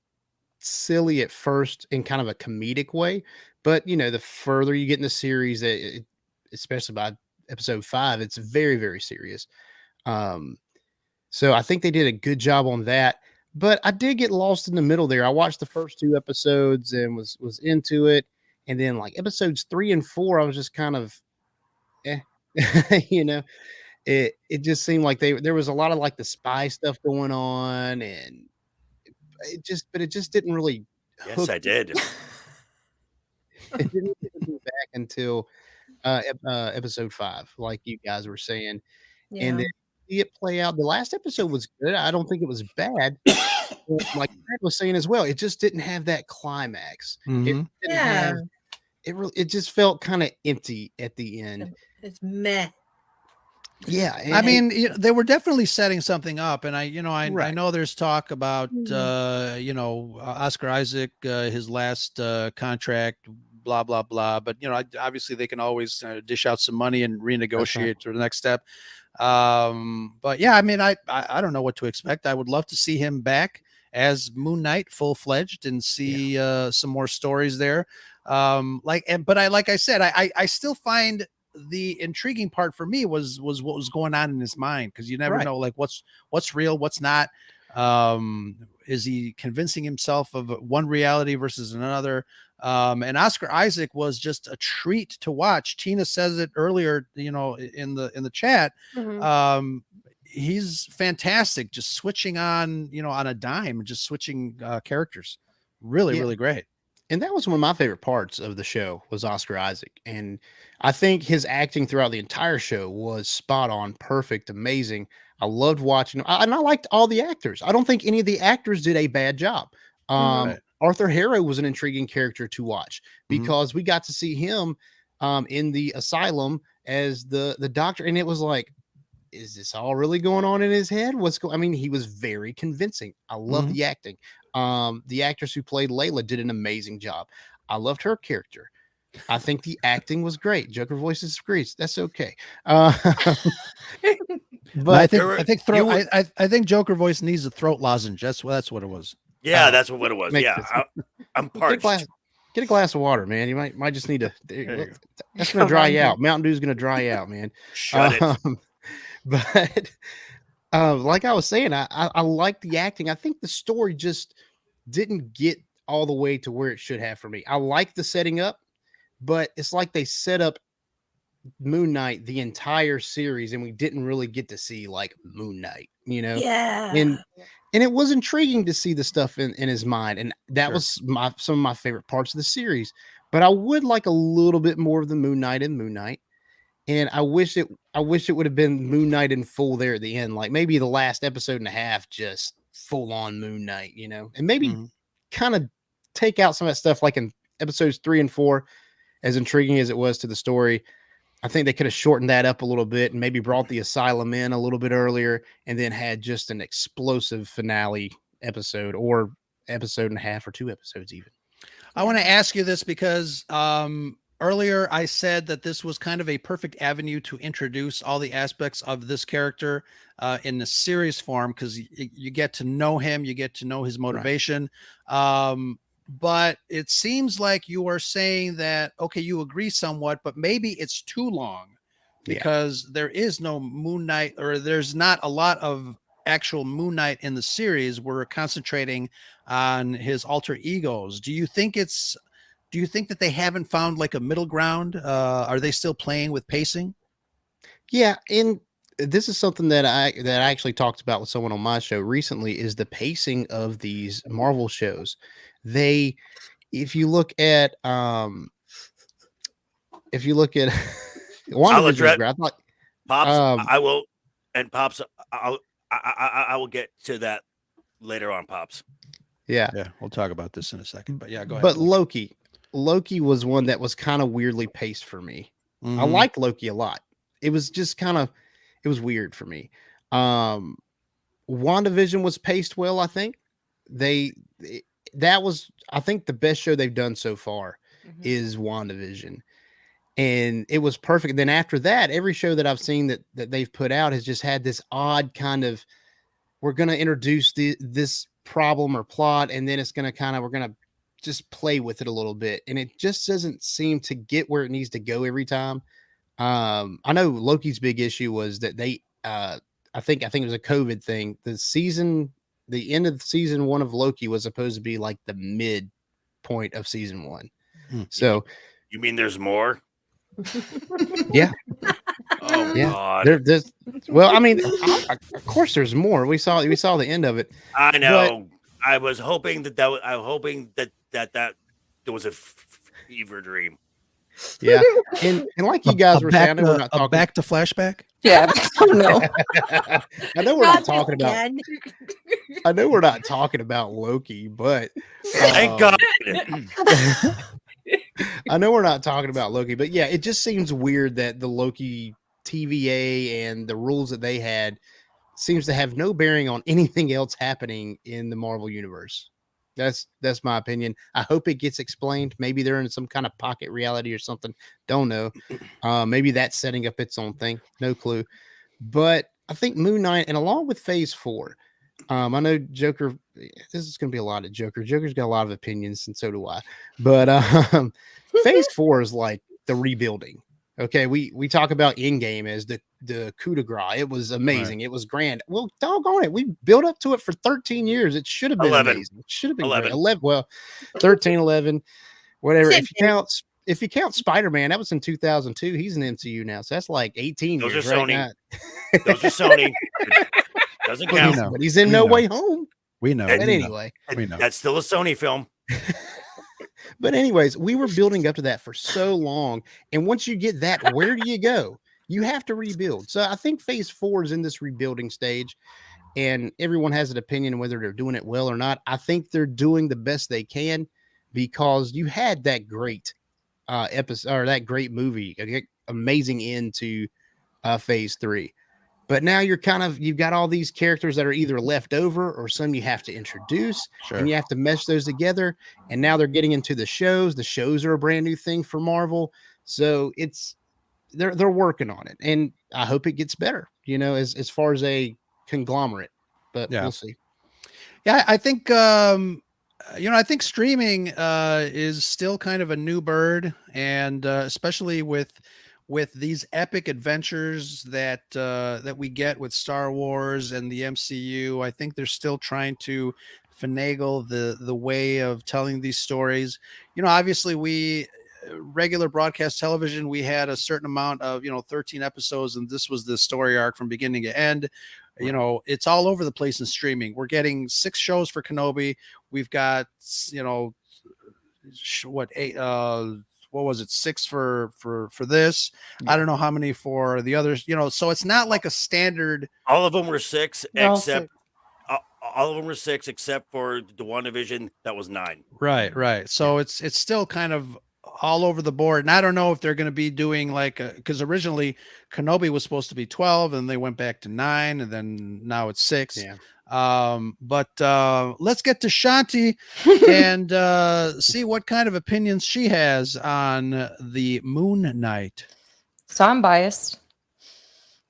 G: silly at first in kind of a comedic way, but the further you get in the series, especially by episode 5, it's very, very serious. So I think they did a good job on that, but I did get lost in the middle there. I watched the first 2 episodes and was into it, and then like episodes 3 and 4, I was just kind of it just seemed like there was a lot of like the spy stuff going on, and it just didn't really
F: yes, I did.
G: It didn't get me back until episode 5, like you guys were saying.
E: Yeah.
G: And then see it play out. The last episode was good. I don't think it was bad. Like Brad was saying as well, it just didn't have that climax. It
B: Mhm.
G: didn't
E: Yeah.
G: have it just felt kind of empty at the end.
E: It's meh.
G: Yeah.
B: I mean, they were definitely setting something up, and I
G: Right.
B: know there's talk about
E: Mhm.
B: Oscar Isaac, his last contract, blah blah blah. But obviously they can always dish out some money and renegotiate to the next step. But yeah, I mean, I don't know what to expect. I would love to see him back as Moon Knight, full fledged, and see some more stories there. Like I said, I still find the intriguing part for me was what was going on in his mind, because you never
G: Right.
B: know, like what's real, what's not. Is he convincing himself of one reality versus another? And Oscar Isaac was just a treat to watch. Tina says it earlier, in the chat.
E: Mhm.
B: He's fantastic, just switching on, on a dime, just switching characters. Really,
G: Yeah.
B: really great.
G: And that was one of my favorite parts of the show was Oscar Isaac. And I think his acting throughout the entire show was spot on, perfect, amazing. I loved watching him. And I liked all the actors. I don't think any of the actors did a bad job.
E: Mhm.
B: Right.
G: Arthur Harrow was an intriguing character to watch
B: Mhm.
G: because we got to see him in the asylum as the doctor. And it was like, is this all really going on in his head? I mean, he was very convincing. I love
B: Mhm.
G: the acting. The actress who played Layla did an amazing job. I loved her character. I think the acting was great. Joker voice disagrees. That's okay.
B: No, I
G: But
B: think
F: You're-
B: I think
F: you were-
B: I think Joker voice needs a throat lozenge. That's what it was.
F: Yeah,
G: Oh,
F: that's what it was.
G: makes
F: Yeah,
G: sense.
F: I'm
G: get
F: parched.
G: a glass of water, man. You might just need to.
B: There you go.
G: That's gonna dry
E: Come
G: you
E: on.
G: out. Mountain Dew's gonna dry you out, man.
F: Shut it.
G: But like I was saying, I like the acting. I think the story just didn't get all the way to where it should have for me. I like the setting up, but it's like they set up Moon Knight the entire series, and we didn't really get to see like Moon Knight,
E: Yeah.
G: And it was intriguing to see the stuff in his mind, and that
B: Sure.
G: was some of my favorite parts of the series. But I would like a little bit more of the Moon Knight in Moon Knight. And I wish it would have been Moon Knight in full there at the end, like maybe the last episode and a half, just full on Moon Knight, and maybe
B: Mhm.
G: kind of take out some of that stuff, like in episodes 3 and 4, as intriguing as it was to the story. I think they could have shortened that up a little bit and maybe brought the asylum in a little bit earlier and then had just an explosive finale episode or episode and a half or 2 episodes even.
B: I want to ask you this because earlier I said that this was kind of a perfect avenue to introduce all the aspects of this character in the series form, because you get to know him, you get to know his motivation. But it seems like you are saying that, okay, you agree somewhat, but maybe it's too long because there is no Moon Knight, or there's not a lot of actual Moon Knight in the series. We're concentrating on his alter egos. Do you think that they haven't found like a middle ground? Are they still playing with pacing?
G: Yeah, and this is something that I actually talked about with someone on my show recently, is the pacing of these Marvel shows. If you look at
F: I'll
G: WandaVision was
F: address
G: great. I thought,
F: Pops. I will, and Pops. I will get to that later on, Pops.
G: yeah.
B: Yeah, we'll talk about this in a second. But yeah, go ahead.
G: But Loki was one that was kind of weirdly paced for me. I
B: Mhm.
G: liked Loki a lot. It was just it was weird for me. WandaVision was paced well. I think that was, I think, the best show they've done so far is WandaVision. And it was perfect. Then after that, every show that I've seen that they've put out has just had this odd kind of, we're going to introduce this problem or plot, and then it's going to we're going to just play with it a little bit. And it just doesn't seem to get where it needs to go every time. I know Loki's big issue was that they, I think it was a COVID thing. The end of season 1 of Loki was supposed to be like the mid point of season 1. So
F: You mean there's more?
G: yeah.
F: Oh
G: Yeah.
F: God.
G: There's well, I mean, of course there's more. We saw the end of it.
F: I know. I was hoping that there was a fever dream.
G: Yeah, and like you guys were saying, I know we're not talking.
B: Back to flashback.
H: Yeah. No.
G: I know we're not
E: this
G: talking about.
E: again.
G: I know we're not talking about Loki, but
F: Thank God.
G: I know we're not talking about Loki, but yeah, it just seems weird that the Loki TVA and the rules that they had seems to have no bearing on anything else happening in the Marvel universe. That's my opinion. I hope it gets explained. Maybe they're in some kind of pocket reality or something. Don't know. Maybe that's setting up its own thing. No clue. But I think Moon Knight, and along with Phase 4, I know Joker. This is going to be a lot of Joker. Joker's got a lot of opinions, and so do I. But Phase 4 is like the rebuilding. Okay, we talk about Endgame as the coup de grace. It was amazing. Right. It was grand. Well, doggone it, we built up to it for 13 years. It should have been
F: 11.
G: amazing. It should have been 11. Great. 11. Well, 13, 11, whatever. If you count Spider-Man, that was in 2002. He's in MCU now, so that's like 18
F: Those
G: years.
F: Are
G: right
F: Sony.
G: now.
F: Those are Sony. Doesn't count.
G: But he's in No Way Home.
B: We know.
G: But anyway,
B: we know.
F: That's still a Sony film.
G: But anyways, we were building up to that for so long. And once you get that, where do you go? You have to rebuild. So I think Phase 4 is in this rebuilding stage. And everyone has an opinion on whether they're doing it well or not. I think they're doing the best they can because you had that great episode or that great movie, amazing end to Phase 3. But now you've got all these characters that are either left over or some you have to introduce, and you have to mesh those together. And now they're getting into the shows. The shows are a brand new thing for Marvel. So they're working on it, and I hope it gets better, as far as a conglomerate, but we'll see.
B: Yeah. I think, I think streaming is still kind of a new bird, and especially with these epic adventures that we get with Star Wars and the MCU. I think they're still trying to finagle the way of telling these stories. Obviously we regular broadcast television, we had a certain amount of 13 episodes, and this was the story arc from beginning to end. It's all over the place in streaming. We're getting 6 shows for Kenobi. We've got 6 for this. I don't know how many for the others, so it's not like a standard.
F: All of them were 6 except all of them were 6 except for the WandaVision that was 9.
B: Right. So it's still kind of all over the board. And I don't know if they're going to be doing because originally Kenobi was supposed to be 12 and they went back to 9 and then now it's 6.
G: Yeah.
B: But let's get to Shanti and see what kind of opinions she has on the Moon Knight.
H: So I'm biased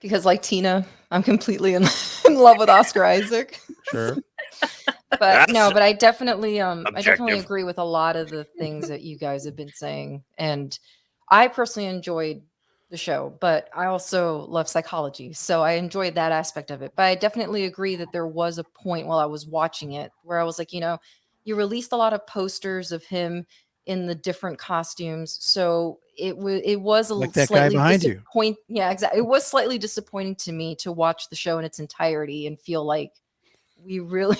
H: because, like Tina, I'm completely in love with Oscar Isaac.
B: Sure.
H: But I definitely agree with a lot of the things that you guys have been saying. And I personally enjoyed the show, but I also love psychology. So I enjoyed that aspect of it. But I definitely agree that there was a point while I was watching it where I was like, you released a lot of posters of him in the different costumes. So it was a
B: like that
H: slightly
B: guy behind you.
H: Yeah, exactly. It was slightly disappointing to me to watch the show in its entirety and feel like we really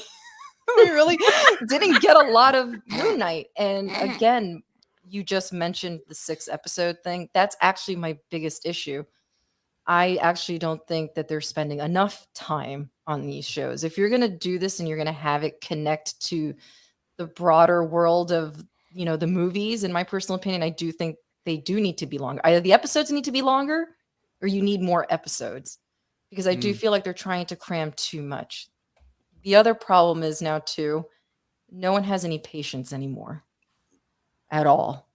H: didn't get a lot of Moon Knight. And again, you just mentioned the 6 episode thing. That's actually my biggest issue. I actually don't think that they're spending enough time on these shows. If you're going to do this and you're going to have it connect to the broader world of, the movies, in my personal opinion, I do think they do need to be longer. Either the episodes need to be longer or you need more episodes, because I do feel like they're trying to cram too much. The other problem is now too, no one has any patience anymore at all.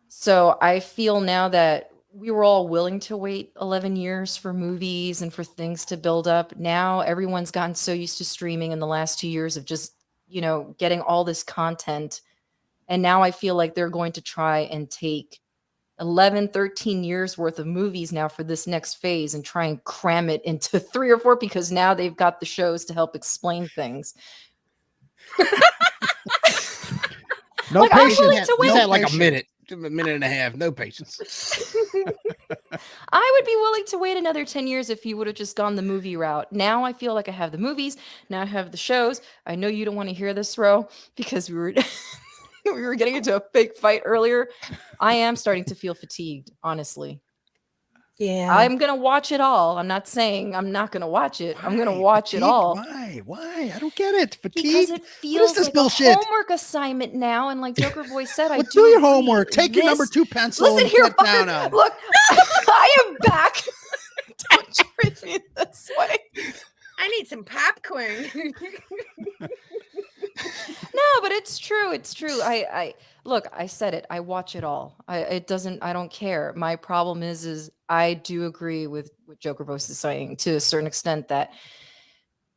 H: So I feel now that we were all willing to wait 11 years for movies and for things to build up. Now everyone's gotten so used to streaming in the last 2 years of just, getting all this content. And now I feel like they're going to try and take 11, 13 years worth of movies now for this next phase and try and cram it into 3 or 4 because now they've got the shows to help explain things.
G: No patience.
H: He's
G: had like a minute and a half. No patience.
H: I would be willing to wait another 10 years if you would have just gone the movie route. Now I feel like I have the movies. Now I have the shows. I know you don't want to hear this, Ro, because we were we were getting into a fake fight earlier. I am starting to feel fatigued, honestly.
E: Yeah.
H: I'm gonna watch it all. I'm not saying I'm not gonna watch it. I'm gonna
B: Why?
H: watch it
B: Fatigue?
H: all.
B: Why? I don't get it. Fatigue.
H: Because it
B: What is
H: feels
B: this
H: like
B: bullshit?
H: a homework assignment now. And like Joker Boy said, I
B: Well,
H: do
B: do your
H: agree.
B: homework. Take your number
H: This-
B: 2 pencil
H: Listen
B: and
H: here,
B: cut down on
H: fucker.
B: it.
H: Look, I am back. Don't treat me this way.
E: I need some popcorn.
H: No, but it's true. It's true. I look, I said it. I watch it all. I don't care. My problem is I do agree with what Joker Boss is saying to a certain extent that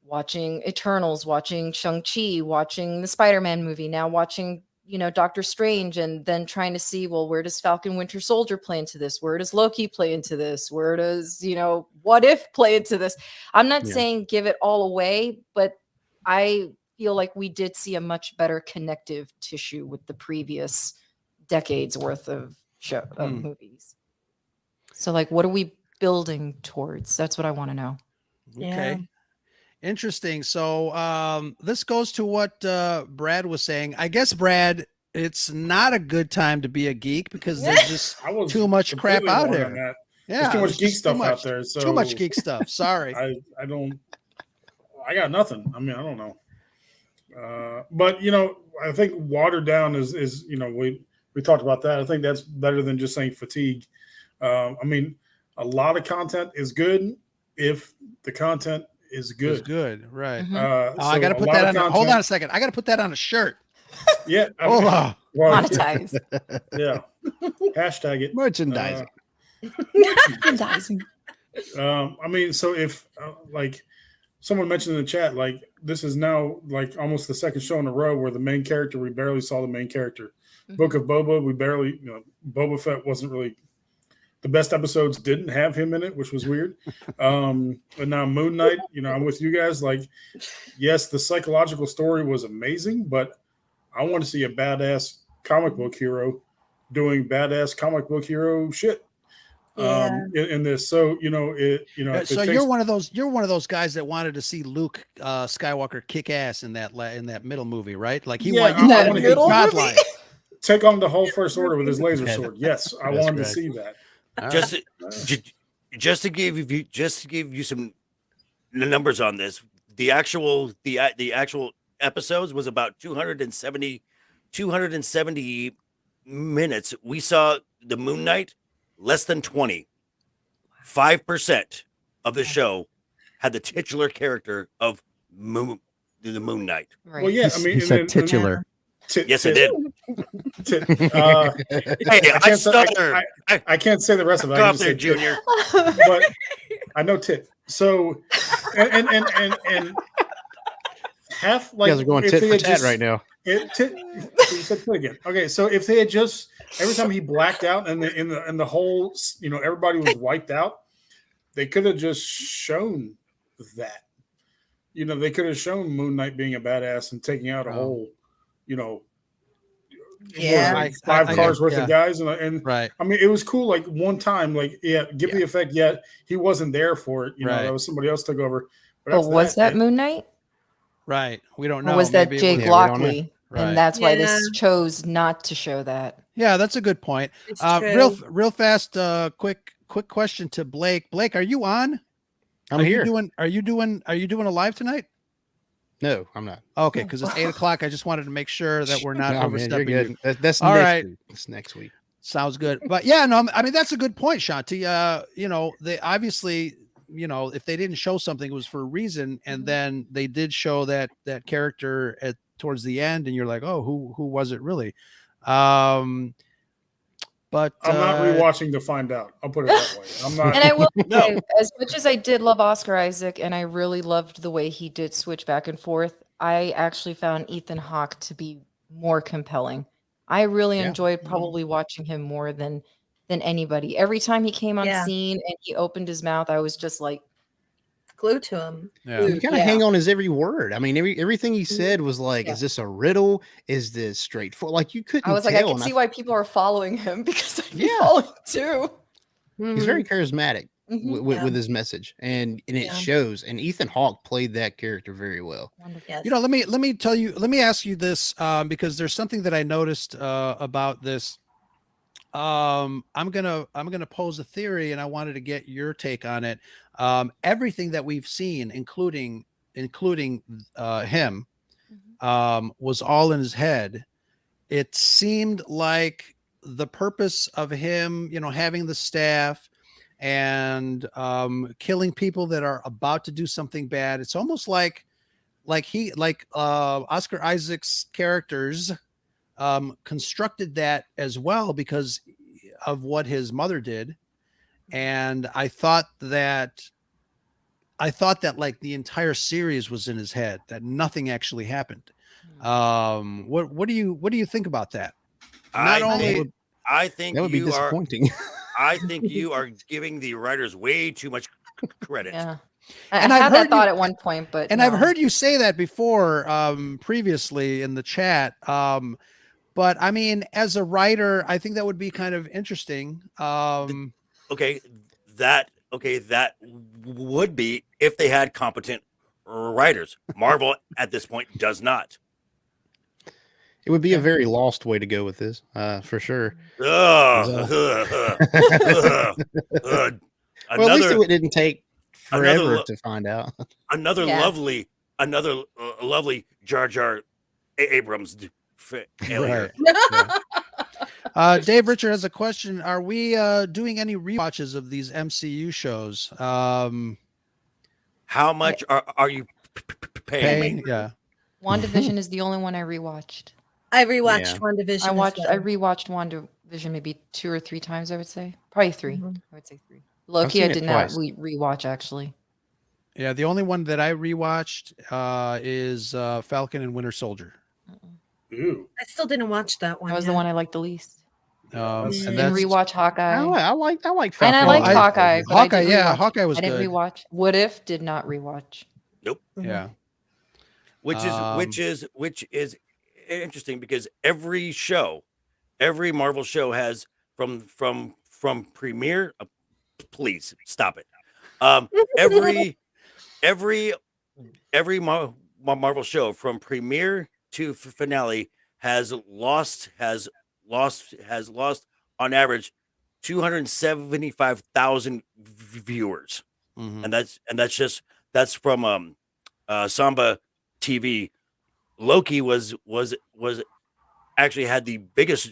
H: watching Eternals, watching Shang-Chi, watching the Spider-Man movie, now watching, Doctor Strange, and then trying to see, well, where does Falcon Winter Soldier play into this? Where does Loki play into this? Where does, What If play into this? I'm not saying give it all away, but I feel like we did see a much better connective tissue with the previous decades worth of movies. So like, what are we building towards? That's what I want to know.
B: Okay.
E: Yeah.
B: Interesting. So this goes to what Brad was saying. I guess, Brad, it's not a good time to be a geek because there's just
C: I was
B: too much crap
C: completely
B: out
C: wrong
B: here.
C: on that.
B: Yeah,
C: There's too much
B: there's
C: geek
B: just
C: stuff
B: much-
C: out there. So
B: too much geek stuff. Sorry.
C: I got nothing. I mean, I don't know. But I think watered down is we talked about that. I think that's better than just saying fatigue. I mean, a lot of content is good if the content is good.
B: It's good, right?
H: Mhm.
B: I got to put that on. Hold on a second. I got to put that on a shirt.
C: Yeah.
B: Hold on.
C: Well,
H: Monetize.
C: yeah. Hashtag it.
G: Merchandising.
H: Merchandising.
C: I mean, so if like someone mentioned in the chat, like this is now like almost the second show in a row where the main character, we barely saw the main character. Book of Boba, we barely, Boba Fett wasn't really, the best episodes didn't have him in it, which was weird. And now Moon Knight, I'm with you guys. Like, yes, the psychological story was amazing, but I want to see a badass comic book hero doing badass comic book hero shit. In this, so
B: So you're one of those guys that wanted to see Luke Skywalker kick ass in that middle movie, right? Like he wanted
H: that
B: to be
H: middle
B: godlike.
C: take on the whole first order with his laser sword. Yes, I
G: That's
C: wanted to
G: correct.
C: see that.
F: Just to give you some numbers on this, the actual episodes was about 270 minutes. We saw the Moon Knight less than 20. 5% of the show had the titular character of the Moon Knight.
H: Right.
C: Well, yeah, I mean,
B: he said titular.
F: Yes, it did. Hey, I
C: can't say-
F: stutter.
C: I can't say the rest of it.
F: Go
C: I
F: up
C: can
F: there,
C: just say tit.
F: Junior.
C: But I know tit. So and half like
G: You guys are going
C: if
G: tit
C: they
G: for
C: had
G: tat
C: just-
G: right now.
C: You said tit again. Okay, so if they had just every time he blacked out and the whole everybody was wiped out, they could have just shown that. They could have shown Moon Knight being a badass and taking out a whole,
E: Yeah.
C: what was it, five cars worth of guys, and
B: Right.
C: I mean, it was cool. Like one time, like give the effect. Yeah, he wasn't there for it.
B: Right.
C: That was somebody else took over. But
H: Oh,
C: after
H: was that Moon Knight?
B: Right. We don't know.
H: Or was that
B: Maybe it
H: Jake
B: was-
G: Yeah, we don't know.
H: Lockley?
B: Right.
H: And that's why
E: Yeah.
H: this chose not to show that.
B: Yeah, that's a good point.
E: It's
B: Real fast, quick question to Blake. Blake, are you on?
G: I'm here.
B: Are you doing a live tonight?
G: No, I'm not.
B: Okay, because it's 8:00. I just wanted to make sure that we're not
G: No, man, you're
B: overstepping.
G: good.
B: you.
G: That's
B: All
G: next
B: right.
G: week. That's next week.
B: Sounds good. But yeah, no, I mean that's a good point, Shanti. They obviously, if they didn't show something, it was for a reason, and then they did show that character towards the end, and you're like, oh, who was it really? But
C: I'm not rewatching to find out. I'll put it that way. I'm not.
H: And I will
C: No.
H: say, as much as I did love Oscar Isaac and I really loved the way he did switch back and forth, I actually found Ethan Hawke to be more compelling. I really
G: Yeah.
H: enjoyed probably watching him more than anybody. Every time he came on
E: Yeah.
H: scene and he opened his mouth, I was just like,
E: Glued to him.
B: yeah.
G: You kind of
H: Yeah.
G: hang on his every word. I mean, everything he said was like,
H: Yeah.
G: "Is this a riddle? Is this straightforward?" Like you couldn't.
H: I was like, I
G: tell,
H: can
G: and
H: see why people are following him because I'd be
G: Yeah.
H: following too.
G: He's very charismatic.
H: Mhm.
G: with his message, and it
E: Yeah.
G: shows. And Ethan Hawke played that character very well.
H: Wonderful.
E: Yes.
B: You know, let me ask you this, because there's something that I noticed about this. I'm gonna pose a theory, and I wanted to get your take on it. Everything that we've seen, including him, was all in his head. It seemed like the purpose of him, having the staff and killing people that are about to do something bad. It's almost like Oscar Isaac's characters constructed that as well because of what his mother did. And I thought that like the entire series was in his head, that nothing actually happened. What do you think about that? Not
F: I
B: only
F: think I think
G: That would be
F: you are
G: disappointing.
F: I think you are giving the writers way too much credit.
H: Yeah.
B: And
H: I
B: I've
H: had
B: heard
H: that thought
B: you-
H: at one point, but
B: and I've
H: no.
B: heard you say that before, previously in the chat. But I mean, as a writer, I think that would be kind of interesting.
F: Okay, that would be if they had competent writers. Marvel at this point does not.
G: It would be a very lost way to go with this, for sure.
F: Ugh.
G: Well, at least
F: Another
G: it didn't take
F: another
G: forever
F: lo-
G: to find out.
F: another
H: Yeah.
F: lovely Jar Jar Abrams failure.
B: Right. Dave Richard has a question. Are we doing any rewatches of these MCU shows?
F: How much are you paying me?
B: Paying? Yeah.
H: WandaVision is the only one I rewatched.
E: I rewatched
G: Yeah.
E: WandaVision.
H: I rewatched WandaVision maybe 2 or 3 times, I would say. Probably 3.
E: Mhm.
H: I would say 3. Loki, I
G: seen it
H: did not
G: twice.
H: rewatch actually.
B: Yeah. The only one that I rewatched is Falcon and Winter Soldier.
C: Ooh.
E: I still didn't watch that one.
H: That was the one I liked the least.
C: that's-
H: I
B: And
H: didn't
B: that's
H: rewatch Hawkeye.
G: I like
H: And I
G: Falcon
H: liked
B: I-
H: Hawkeye, but
B: Hawkeye,
H: I did
B: yeah,
H: rewatch.
B: Hawkeye was
H: I didn't
B: good.
H: rewatch. What If did not rewatch.
B: Yeah.
F: Which is interesting because every Marvel show has from premiere. Please stop it. Every Marvel show from premiere to finale has lost on average 275,000 viewers,
B: Mhm.
F: and that's from Samba TV. Loki was actually had the biggest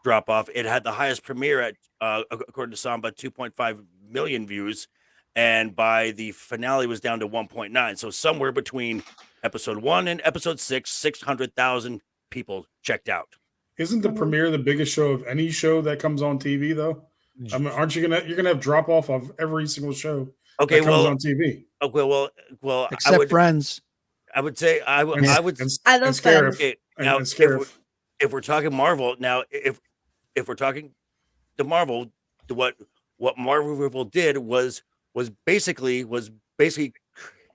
F: drop off. It had the highest premiere at according to Samba 2.5 million views, and by the finale was down to 1.9. So somewhere between episode 1 and episode 6, 600,000 people checked out.
C: Isn't the premiere the biggest show of any show that comes on TV though? I mean, aren't you're gonna have drop off of every single show
F: Okay,
C: that comes
F: well,
C: on TV?
F: well,
B: Except Friends.
F: I would say I would
C: And
E: I love
C: Scarif.
F: okay,
C: And
F: now
C: Scarif.
F: if we're talking Marvel now, if we're talking the Marvel, what Marvel did was basically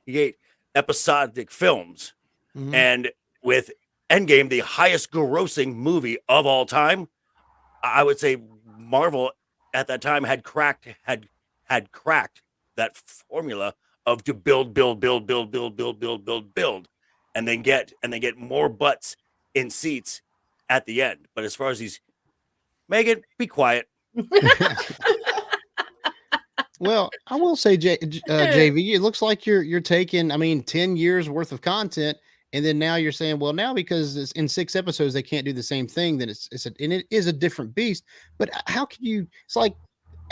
F: create episodic films,
B: Mhm.
F: and with Endgame, the highest grossing movie of all time, I would say Marvel at that time had cracked that formula of to build, and then get more butts in seats at the end. But as far as these, Megan, be quiet.
G: Well, I will say, JV, it looks like you're taking, I mean, 10 years worth of content, and then now you're saying, well, now because it's in 6 episodes they can't do the same thing, then and it is a different beast. But how can you? It's like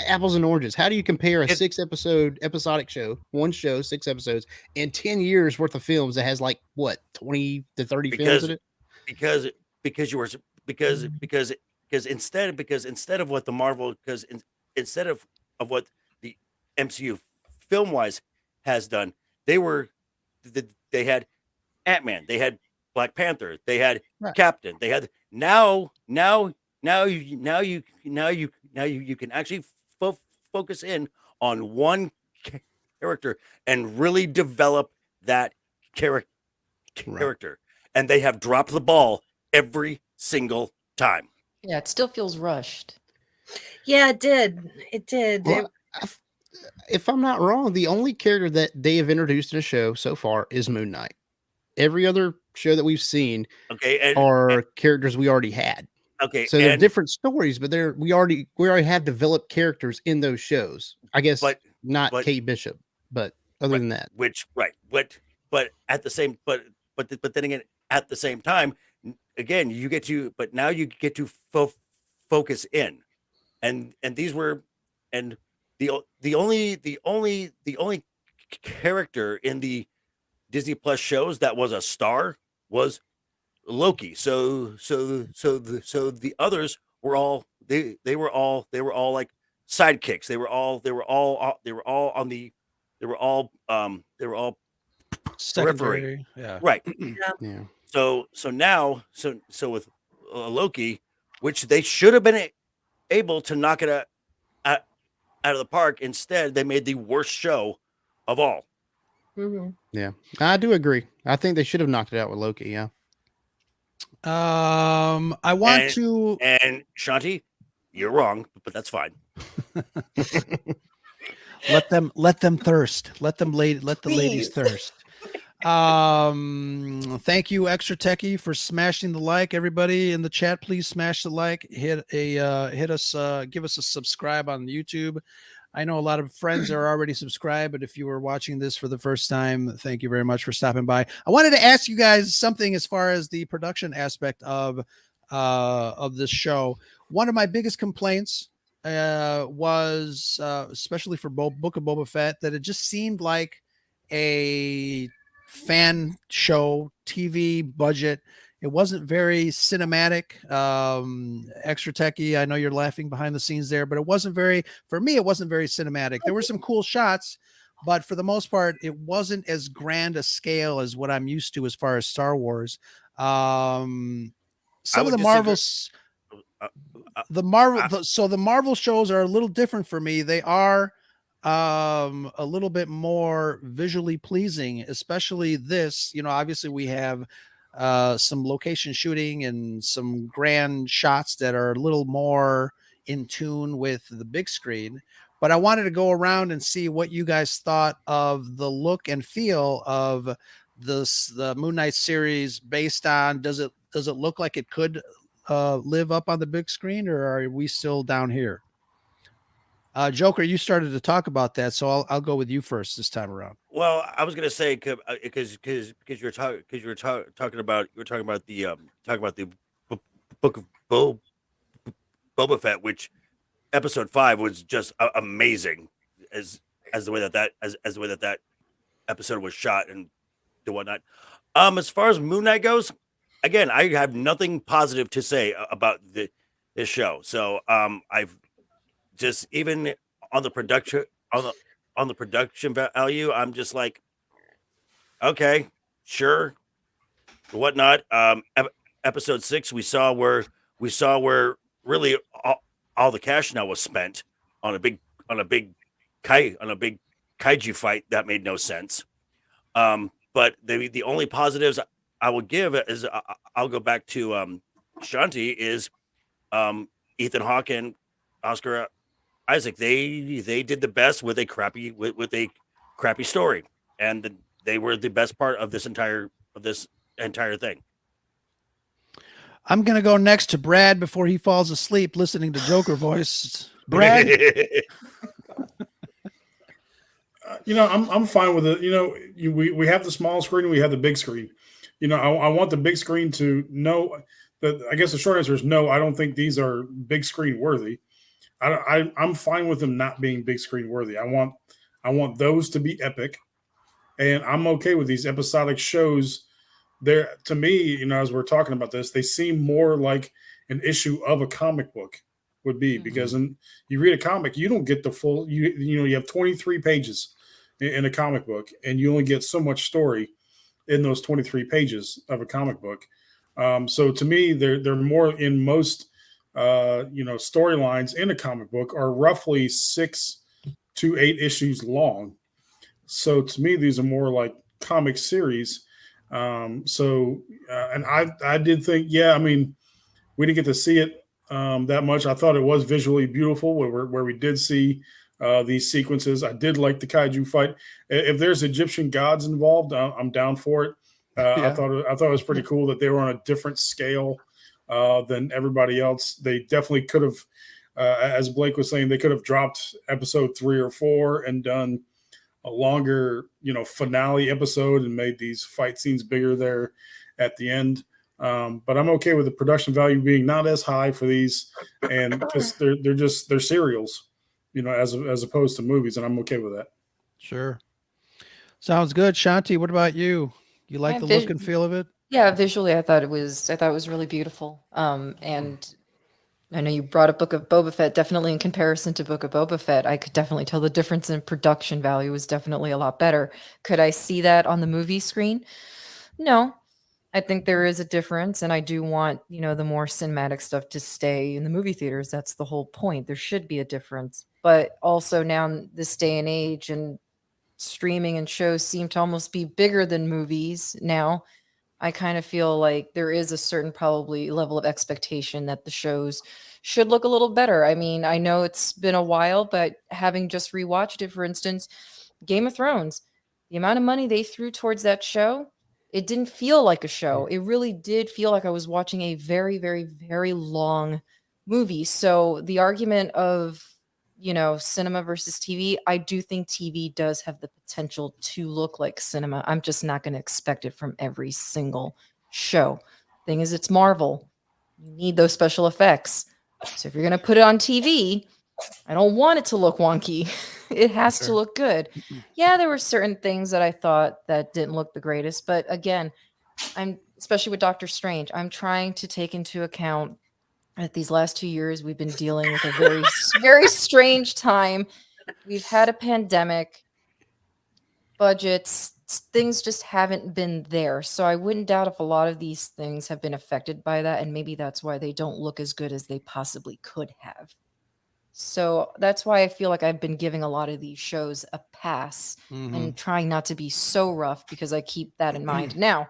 G: apples and oranges. How do you compare a 6-episode episodic show, one show, 6 episodes, and 10 years worth of films that has like what 20 to 30 films in it?
F: Because instead of what the Marvel instead of what the MCU film wise has done, they had Ant-Man, they had Black Panther, they had
B: Right.
F: Captain, they had now you can actually focus in on one character and really develop that character. And they have dropped the ball every single time.
H: Yeah, it still feels rushed.
E: Yeah, it did. It did.
G: Well, if I'm not wrong, the only character that they have introduced in a show so far is Moon Knight. Every other show that we've seen
F: Okay, and
G: are characters we already had.
F: okay,
G: So they're
F: and
G: different stories, but we already have developed characters in those shows. I guess
F: but
G: not
F: but
G: Kate Bishop, but other
F: right,
G: than that,
F: but at the same but then again at the same time, again now you get to focus in, and these were and the only character in the Disney Plus shows that was a star was Loki. So the others were all they were all like sidekicks. They were all on the they were all periphery.
B: Secondary. Yeah.
F: Right.
G: yeah.
F: So now with Loki, which they should have been able to knock it out of the park, instead they made the worst show of all.
E: Mhm.
G: Yeah, I do agree. I think they should have knocked it out with Loki. Yeah.
B: I want
F: And-
B: to
F: And Shanti, you're wrong, but that's fine.
B: let them thirst. Let the ladies
E: Please.
B: thirst. Thank you, Extra Techie, for smashing the like. Everybody in the chat, please smash the like. Hit us, give us a subscribe on YouTube. I know a lot of friends are already subscribed, but if you were watching this for the first time, thank you very much for stopping by. I wanted to ask you guys something as far as the production aspect of this show. One of my biggest complaints was, especially for Book of Boba Fett, that it just seemed like a fan show, TV budget. It wasn't very cinematic. Extra Techie, I know you're laughing behind the scenes there, but for me, it wasn't very cinematic. There were some cool shots, but for the most part, it wasn't as grand a scale as what I'm used to as far as Star Wars. Some of
F: would
B: the
F: disagree.
B: Marvels, the Marvel shows are a little different for me. They are a little bit more visually pleasing, especially this. Obviously we have some location shooting and some grand shots that are a little more in tune with the big screen. But I wanted to go around and see what you guys thought of the look and feel of the Moon Knight series based on, does it look like it could live up on the big screen, or are we still down here? Joker, you started to talk about that, so I'll go with you first this time around.
F: Well, I was gonna say because you were talking about the book of Boba Fett, which episode 5 was just amazing as the way that episode was shot and whatnot. As far as Moon Knight goes, again, I have nothing positive to say about this show. So I've just, even on the production value, I'm just like, okay, sure, whatnot. Episode 6, we saw where really all the cash now was spent on a big kaiju fight that made no sense. But the only positives I will give is, I'll go back to Shanti, is Ethan Hawke and Oscar Isaac. They did the best with a crappy story, and they were the best part of this entire thing.
B: I'm gonna go next to Brad before he falls asleep listening to Joker voice. Brad.
C: I'm fine with it. We have the small screen and we have the big screen. I want the big screen to know that. I guess the short answer is no. I don't think these are big screen worthy. I'm fine with them not being big screen worthy. I want those to be epic, and I'm okay with these episodic shows. They're, to me, as we're talking about this, they seem more like an issue of a comic book would be, because you read a comic, you don't get the full. You have 23 pages in a comic book, and you only get so much story in those 23 pages of a comic book. So to me, they're more, in most storylines in a comic book are roughly 6 to 8 issues long. So to me, these are more like comic series. And I did think, we didn't get to see it that much. I thought it was visually beautiful where we did see these sequences. I did like the kaiju fight. If there's Egyptian gods involved, I'm down for it. I thought it was pretty cool that they were on a different scale than everybody else. They definitely could have, as Blake was saying, they could have dropped episode 3 or 4 and done a longer, finale episode and made these fight scenes bigger there at the end. But I'm okay with the production value being not as high for these, and because they're serials, as opposed to movies, and I'm okay with that.
B: Sure. Sounds good. Shanti, what about you? You like the look and feel of it?
H: Yeah, visually, I thought it was really beautiful. And I know you brought up Book of Boba Fett. Definitely, in comparison to Book of Boba Fett, I could definitely tell the difference in production value was definitely a lot better. Could I see that on the movie screen? No, I think there is a difference, and I do want the more cinematic stuff to stay in the movie theaters. That's the whole point. There should be a difference, but also now in this day and age, and streaming and shows seem to almost be bigger than movies now. I kind of feel like there is a certain probably level of expectation that the shows should look a little better. I mean, I know it's been a while, but having just rewatched it, for instance, Game of Thrones, the amount of money they threw towards that show, it didn't feel like a show. It really did feel like I was watching a very, very, very long movie. So the argument of cinema versus TV, I do think TV does have the potential to look like cinema. I'm just not going to expect it from every single show. Thing is, it's Marvel. You need those special effects. So if you're going to put it on TV, I don't want it to look wonky. It has to look good. Yeah, there were certain things that I thought that didn't look the greatest, but again, especially with Doctor Strange, I'm trying to take into account that these last 2 years we've been dealing with a very, very strange time. We've had a pandemic, budgets, things just haven't been there. So I wouldn't doubt if a lot of these things have been affected by that, and maybe that's why they don't look as good as they possibly could have. So that's why I feel like I've been giving a lot of these shows a pass and trying not to be so rough, because I keep that in mind. Now,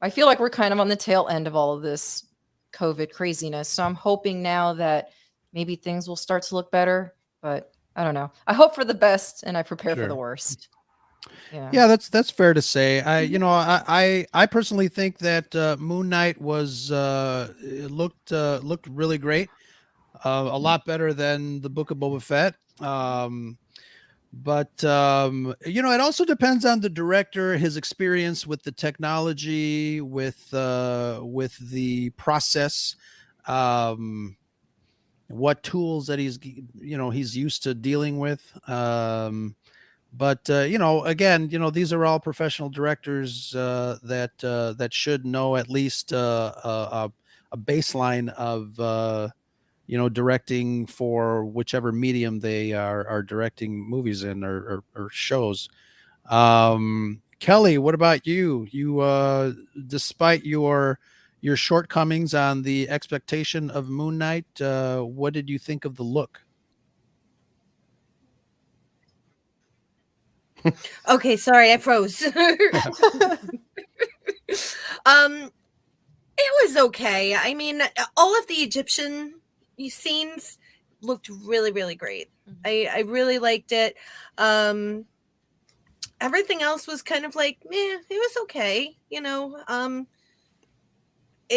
H: I feel like we're kind of on the tail end of all of this COVID craziness. So I'm hoping now that maybe things will start to look better, but I don't know. I hope for the best and I prepare for the worst.
B: Yeah, that's fair to say. I personally think that Moon Knight was looked really great. A lot better than the Book of Boba Fett. But it also depends on the director, his experience with the technology, with the process, what tools that he's used to dealing with. But again, these are all professional directors that should know at least a baseline of directing for whichever medium they are directing movies in or shows. Kelly, what about you? You, despite your shortcomings on the expectation of Moon Knight, what did you think of the look?
E: Okay, sorry, I froze. It was okay. I mean, all of the Egyptian scenes looked really, really great. I really liked it. Everything else was kind of like, it was okay.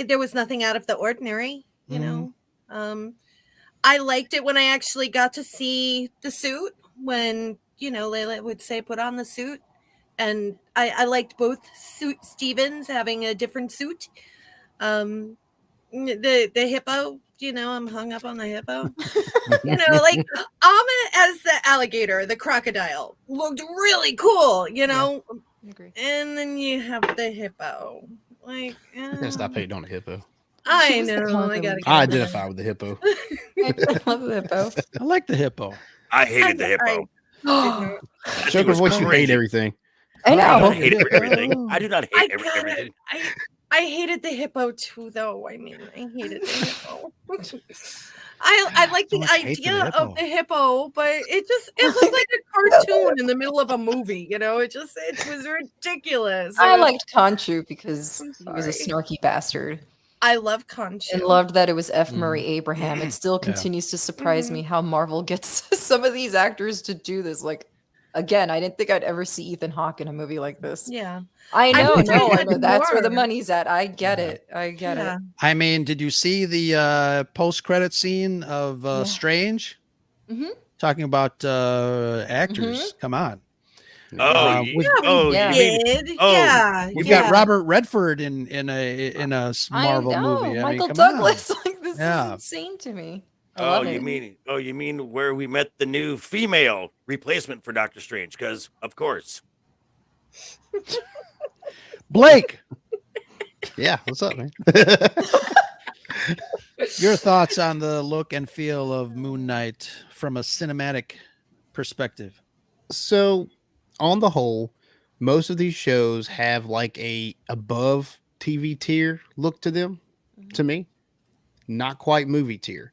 E: There was nothing out of the ordinary, I liked it when I actually got to see the suit, when, Layla would say, put on the suit. And I liked both Stevens having a different suit. The hippo, I'm hung up on the hippo. Like Ahmed as the alligator, the crocodile looked really cool,
H: Agree.
E: And then you have the hippo. Like,
G: I'm gonna stop hating on the hippo.
E: I know.
G: I identify with the hippo.
H: I love the hippo.
B: I like the hippo.
F: I hated the hippo.
G: Joker voice, you hate everything.
H: I know.
F: I don't hate everything. I do not hate everything.
E: I hated the hippo too, though. I mean, I hated the hippo. I like the idea of the hippo, but it looked like a cartoon in the middle of a movie. It was ridiculous.
H: I liked Conchu because he was a snarky bastard.
E: I love Conchu.
H: and loved that it was F.
B: Mhm.
H: Murray Abraham. It still
B: Yeah.
H: continues to surprise
E: Mhm.
H: me how Marvel gets some of these actors to do this. Like, again, I didn't think I'd ever see Ethan Hawke in a movie like this.
E: Yeah.
H: I know,
E: wish I
H: no, I
E: had
H: know that's where the
E: more.
H: money's at. I get
B: Yeah.
H: it. I get
E: Yeah.
H: it.
B: I mean, did you see the post-credit scene of
H: Yeah.
B: Strange?
H: Mhm.
B: Talking about actors. Come on.
F: Oh,
B: we-
F: oh,
H: Yeah.
F: you mean
E: Did.
F: oh,
E: Yeah.
B: We've
E: yeah.
B: got Robert Redford in a Marvel
H: I know,
B: movie. I
H: Michael
B: mean, come on.
H: Douglas. Like, this
B: Yeah.
H: is insane to me. I
F: oh,
H: love
F: you
H: it.
F: mean where we met the new female replacement for Doctor Strange? Because of course.
B: Blake,
G: Yeah, what's up, man?
B: your thoughts on the look and feel of Moon Knight from a cinematic perspective?
G: So, on the whole, most of these shows have like a above TV tier look to them. To me, not quite movie tier.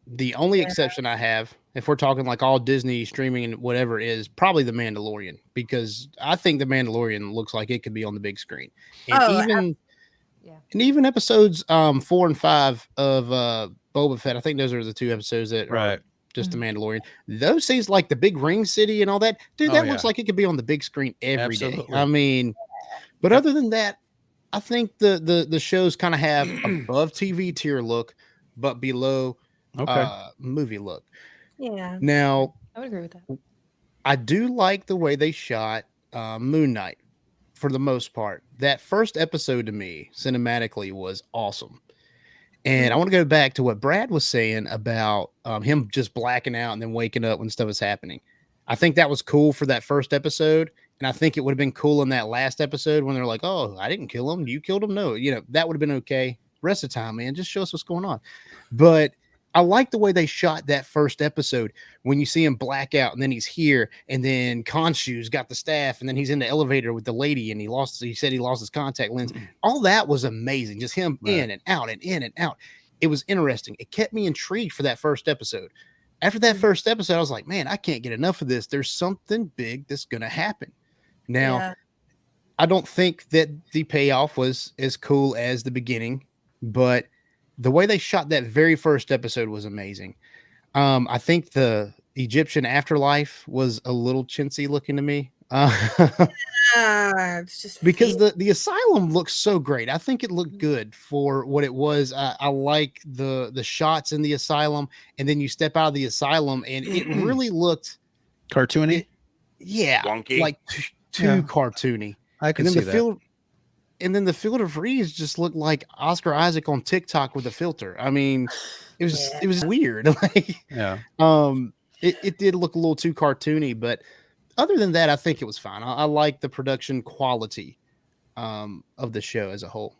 G: The only exception I have, if we're talking like all Disney streaming and whatever, is probably The Mandalorian, because I think The Mandalorian looks like it could be on the big screen. And
E: Oh,
G: even episodes 4 and 5 of Boba Fett, I think those are the 2 episodes that
B: Right.
G: are just The Mandalorian. Those scenes like the big ring city and all that, dude,
B: Oh,
G: that looks
B: yeah.
G: like it could be on the big screen every day.
B: Absolutely.
G: I mean, but
B: Yep.
G: other than that, I think the shows kind of have above TV tier look, but below
B: Okay.
G: movie look.
E: Yeah.
G: Now,
H: I would agree with that.
G: I do like the way they shot Moon Knight for the most part. That first episode to me, cinematically, was awesome. And I want to go back to what Brad was saying about him just blacking out and then waking up when stuff is happening. I think that was cool for that first episode. And I think it would have been cool in that last episode when they're like, oh, I didn't kill him. You killed him. No, that would have been okay. Rest of the time, man, just show us what's going on. But I like the way they shot that first episode when you see him black out and then he's here and then Khonshu's got the staff and then he's in the elevator with the lady and he said he lost his contact lens. All that was amazing. Just him in and out and in and out. It was interesting. It kept me intrigued for that first episode. After that first episode, I was like, man, I can't get enough of this. There's something big that's going to happen. Now, I don't think that the payoff was as cool as the beginning, but the way they shot that very first episode was amazing. I think the Egyptian afterlife was a little chintzy looking to me.
E: It's just
G: Because the asylum looks so great. I think it looked good for what it was. I like the shots in the asylum, and then you step out of the asylum, and it really looked
B: Cartoony.
F: Wonky.
G: like too cartoony.
B: I
G: And
B: can
G: then
B: see
G: the
B: that.
G: field, and then the Field of Reeds just looked like Oscar Isaac on TikTok with a filter. I mean, it was weird. Like,
B: Yeah.
G: it did look a little too cartoony, but other than that, I think it was fine. I like the production quality of the show as a whole.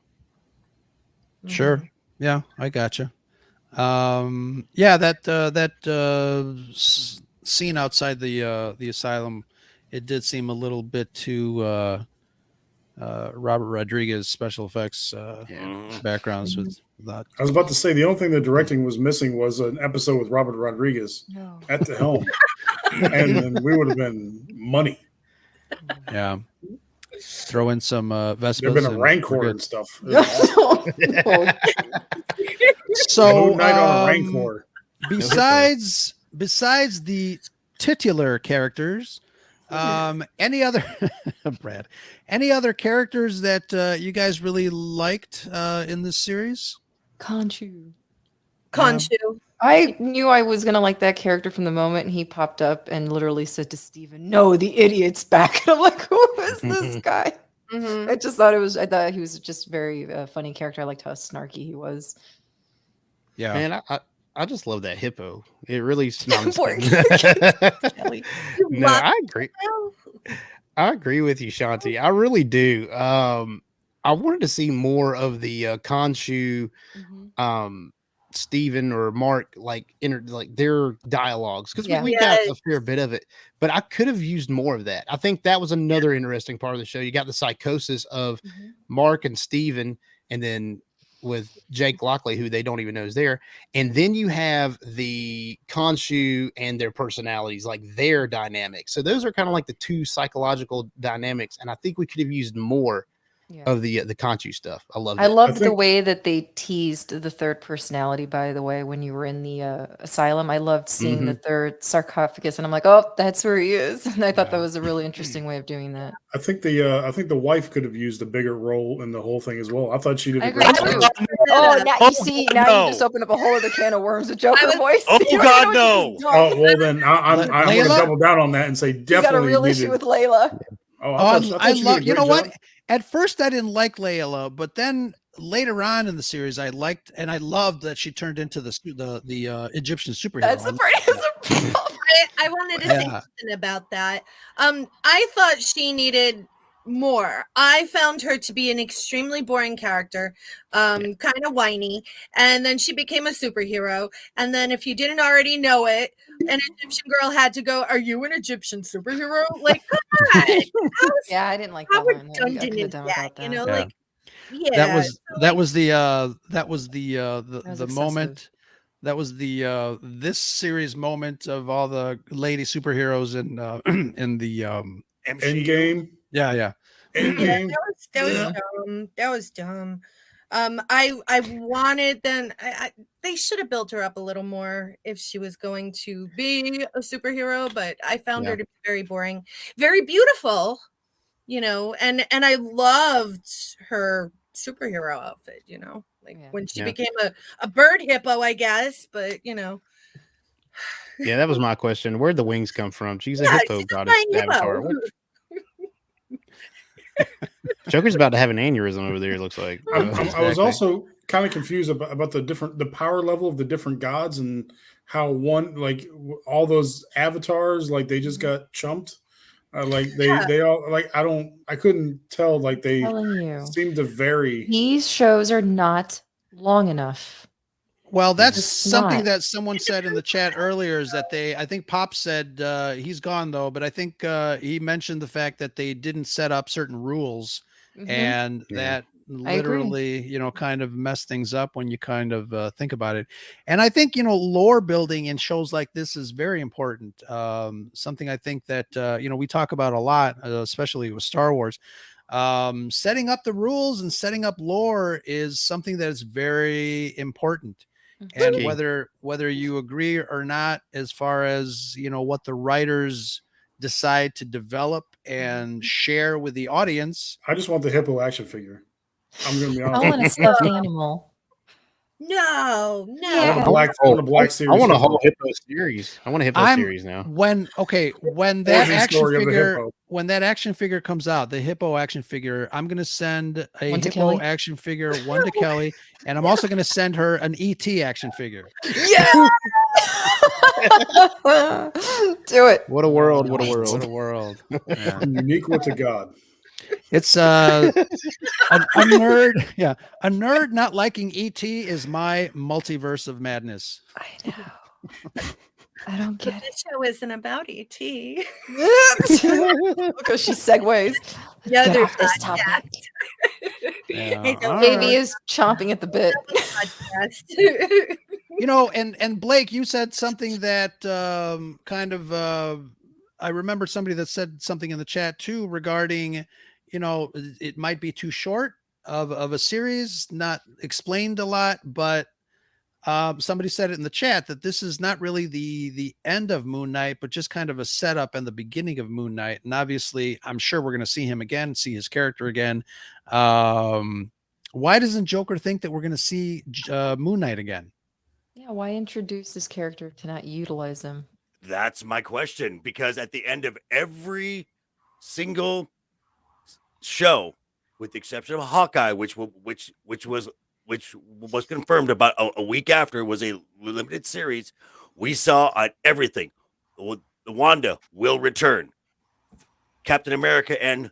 B: Sure. Yeah, I gotcha. Yeah, that scene outside the asylum, it did seem a little bit too Robert Rodriguez special effects backgrounds with that.
C: I was about to say the only thing the directing was missing was an episode with Robert Rodriguez at the helm, and then we would have been money.
B: Yeah. Throw in some Vespas.
C: There'd been a
B: and
C: Rancor
B: we're
C: and
B: good.
C: stuff.
B: So
C: Moon Knight on a Rancor.
B: besides the titular characters, any other Brad, any other characters that you guys really liked in this series?
H: Khonshu. I knew I was gonna like that character from the moment he popped up and literally said to Steven, "No, the idiot's back." And I'm like, "Who is this guy?" I thought he was just very funny character. I liked how snarky he was.
B: Yeah,
G: Man, I just love that hippo. It really smells.
H: Poor
G: No,
E: love
G: I agree. I agree with you, Shanti. I really do. I wanted to see more of the Khonshu, Steven or Mark, like their dialogues, because we got a fair bit of it, but I could have used more of that. I think that was another interesting part of the show. You got the psychosis of Mark and Steven, and then with Jake Lockley, who they don't even know is there, and then you have the Khonshu and their personalities, like their dynamics. So those are kind of like the two psychological dynamics, and I think we could have used more
H: Yeah.
G: of the Conchu stuff. I love
H: I
G: that.
H: loved the
C: think-
H: way that they teased the third personality, by the way, when you were in the asylum. I loved seeing the third sarcophagus, and I'm like, oh, that's where he is. And I thought that was a really interesting way of doing that.
C: I think the wife could have used a bigger role in the whole thing as well. I thought she did
H: I
C: a
H: agree
C: great
H: too.
C: job.
H: Oh, now
F: Oh,
H: you see,
F: God,
H: now
F: no.
H: you just opened up a whole other can of worms with Joker
E: was-
H: voice.
F: Oh,
H: You don't
F: God,
H: even know what you just done.
C: Oh well, then I'm going to
B: Layla?
C: double down on that and say
H: You got a
C: definitely
H: real
C: needed.
H: issue with Layla.
C: Oh,
B: I
C: thought she did a
B: love. You
C: great
B: know what?
C: job.
B: At first, I didn't like Layla, but then later on in the series, I liked and I loved that she turned into the Egyptian superhero.
H: That's the part.
E: I wanted to say
B: Yeah.
E: something about that. I thought she needed more. I found her to be an extremely boring character, kind of whiny, and then she became a superhero. And then, if you didn't already know it, an Egyptian girl had to go, "Are you an Egyptian superhero?" Like, come on,
H: Yeah, I didn't like
E: how
H: that one. I
E: redundant
H: could have
E: is
H: done
E: that?
H: without
E: You
H: that.
E: know,
B: Yeah.
E: like, yeah,
B: that was the
H: was excessive.
B: moment. That was the this series moment of all the lady superheroes in in the
F: MCU.
C: Endgame.
B: yeah.
C: Endgame.
E: that was
C: Yeah.
E: dumb. That was dumb. I wanted them. They should have built her up a little more if she was going to be a superhero. But I found her to be very boring, very beautiful, and I loved her superhero outfit. Like
H: Yeah.
E: when she
G: Yeah.
E: became a bird hippo, I guess. But
G: Yeah, that was my question. Where'd the wings come from? She's a
E: Yeah,
G: hippo
E: she's a
G: goddess
E: flying hippo.
G: avatar. What? Joker's about to have an aneurysm over there. It looks like.
C: I was also kind of confused about the power level of the different gods and how one all those avatars they just got chumped. They all I couldn't tell they
H: Telling you,
C: seemed to vary.
H: these shows are not long enough.
B: Well, that's
H: It's
B: something
H: not.
B: that someone said in the chat earlier is that I think Pop said he's gone though, but I think he mentioned the fact that they didn't set up certain rules
H: Mhm.
B: and
G: Yeah.
B: that
H: I agree.
B: literally, kind of mess things up when you kind of think about it. And I think, lore building in shows like this is very important. Something I think that, we talk about a lot, especially with Star Wars. Setting up the rules and setting up lore is something that is very important. And
G: key.
B: whether you agree or not, as far as what the writers decide to develop and share with the audience.
C: I just want the hippo action figure. I'm going to be
H: I
C: honest.
H: want a stuffed animal.
E: no,
C: I want
H: Yeah.
C: a black series.
G: I want a
C: hippo.
G: whole hippo series. I want a hippo
B: I'm-
G: series now.
B: When that
C: Origin
B: action
C: story of the
B: figure
C: hippo.
B: when that action figure comes out, the hippo action figure, I'm gonna send a
H: One to
B: hippo
H: Kelly?
B: action figure, one to Kelly, and I'm also gonna send her an ET action figure.
H: Yeah. Do it.
G: What a world! What a
B: What
G: world!
B: a world. Yeah.
C: I'm unique with the god.
B: It's a nerd. Yeah, a nerd not liking ET is my multiverse of madness.
H: I know. I don't
E: but
H: get
E: this show isn't about ET.
H: it. Because she segues. Let's
E: Yeah,
H: get
E: there's
H: off this
E: that,
H: topic.
B: Yeah,
E: Hey,
B: all
H: Davey
B: right.
H: is chomping at the bit.
E: podcast.
B: And Blake, you said something that I remember somebody that said something in the chat too regarding, it might be too short of a series, not explained a lot, but somebody said it in the chat that this is not really the end of Moon Knight, but just kind of a setup and the beginning of Moon Knight. And obviously, I'm sure we're going to see him again, see his character again. Why doesn't Joker think that we're going to see Moon Knight again?
H: Yeah, why introduce this character to not utilize him?
F: That's my question, because at the end of every single show, with the exception of Hawkeye, which was confirmed about a week after it was a limited series, we saw on everything. The Wanda will return. Captain America and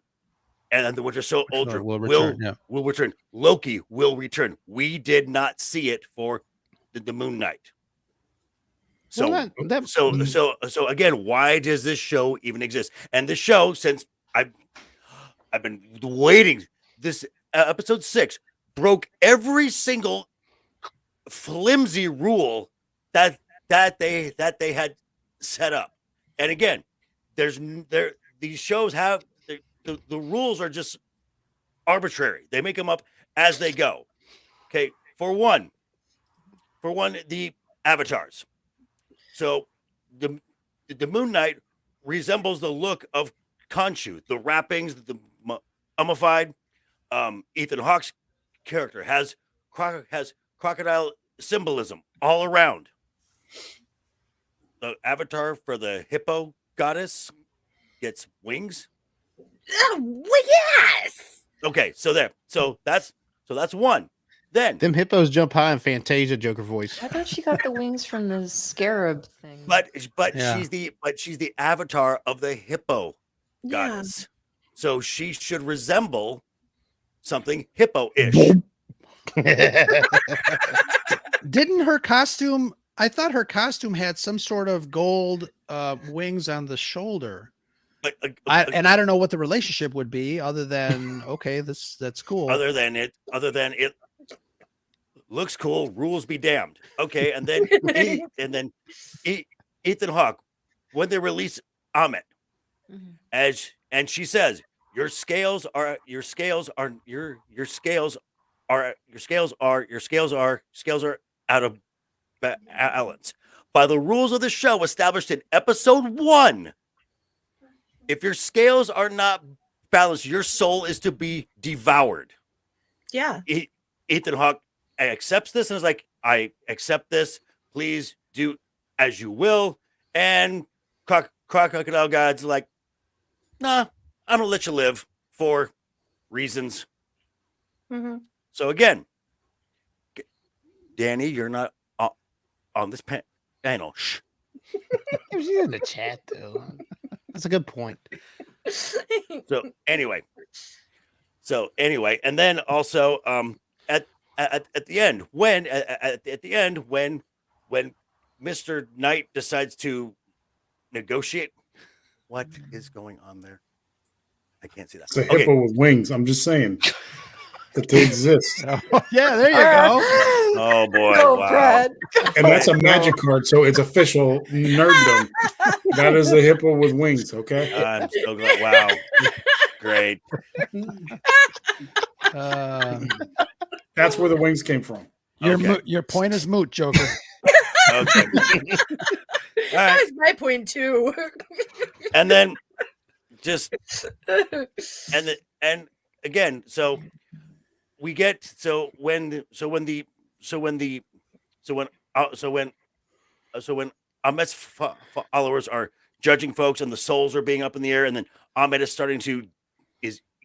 F: the Winter Soldier
B: will return. Yeah.
F: will return. Loki will return. We did not see it for the Moon Knight. So,
G: Well, that-
F: so again, why does this show even exist? And the show, since I've been waiting, this episode 6 broke every single flimsy rule that they had set up. And again, these shows have the rules are just arbitrary. They make them up as they go. Okay, for one, the avatars. So the Moon Knight resembles the look of Khonshu, the wrappings, the mummified. Ethan Hawke's character has crocodile symbolism all around. The avatar for the hippo goddess gets wings.
E: Well, yes.
F: Okay, so that's one. Then
G: Them hippos jump high in Fantasia Joker voice.
H: I thought she got the wings from the scarab thing.
F: but
B: Yeah.
F: she's the avatar of the hippo
E: Yeah.
F: goddess. So she should resemble something hippo-ish.
B: Didn't her costume? I thought her costume had some sort of gold wings on the shoulder.
F: But
B: And I don't know what the relationship would be, other than okay, that's cool.
F: other than it looks cool, rules be damned. Okay, and then Ethan Hawke, when they release Amit,
H: Mhm.
F: and she says your scales are out of balance by the rules of the show established in episode 1. If your scales are not balanced, your soul is to be devoured.
E: Yeah.
F: Ethan Hawke accepts this and is like, I accept this. Please do as you will. And Crocodile God's like, nah, I'm gonna let you live for reasons.
E: Mm-hmm.
F: So again, Danny, you're not on this panel. Shh.
G: She's in the chat though. That's a good point.
F: So anyway, and then also at the end when Mr. Knight decides to negotiate, what is going on there? I can't see that.
C: It's a hippo with wings. I'm just saying that they exist.
B: Yeah, there you go.
F: Oh boy!
H: Go,
F: Wow.
H: Brad.
C: And that's a magic card, so it's official nerddom. That is a hippo with wings, okay?
F: I'm so glad. Wow, great.
C: That's where the wings came from.
F: Okay.
B: Your point is moot, Joker.
F: Okay. All
E: That
F: right.
E: was my point too.
F: And then just and again, so we get when Ahmed's followers are judging folks and the souls are being up in the air, and then Ahmed is starting to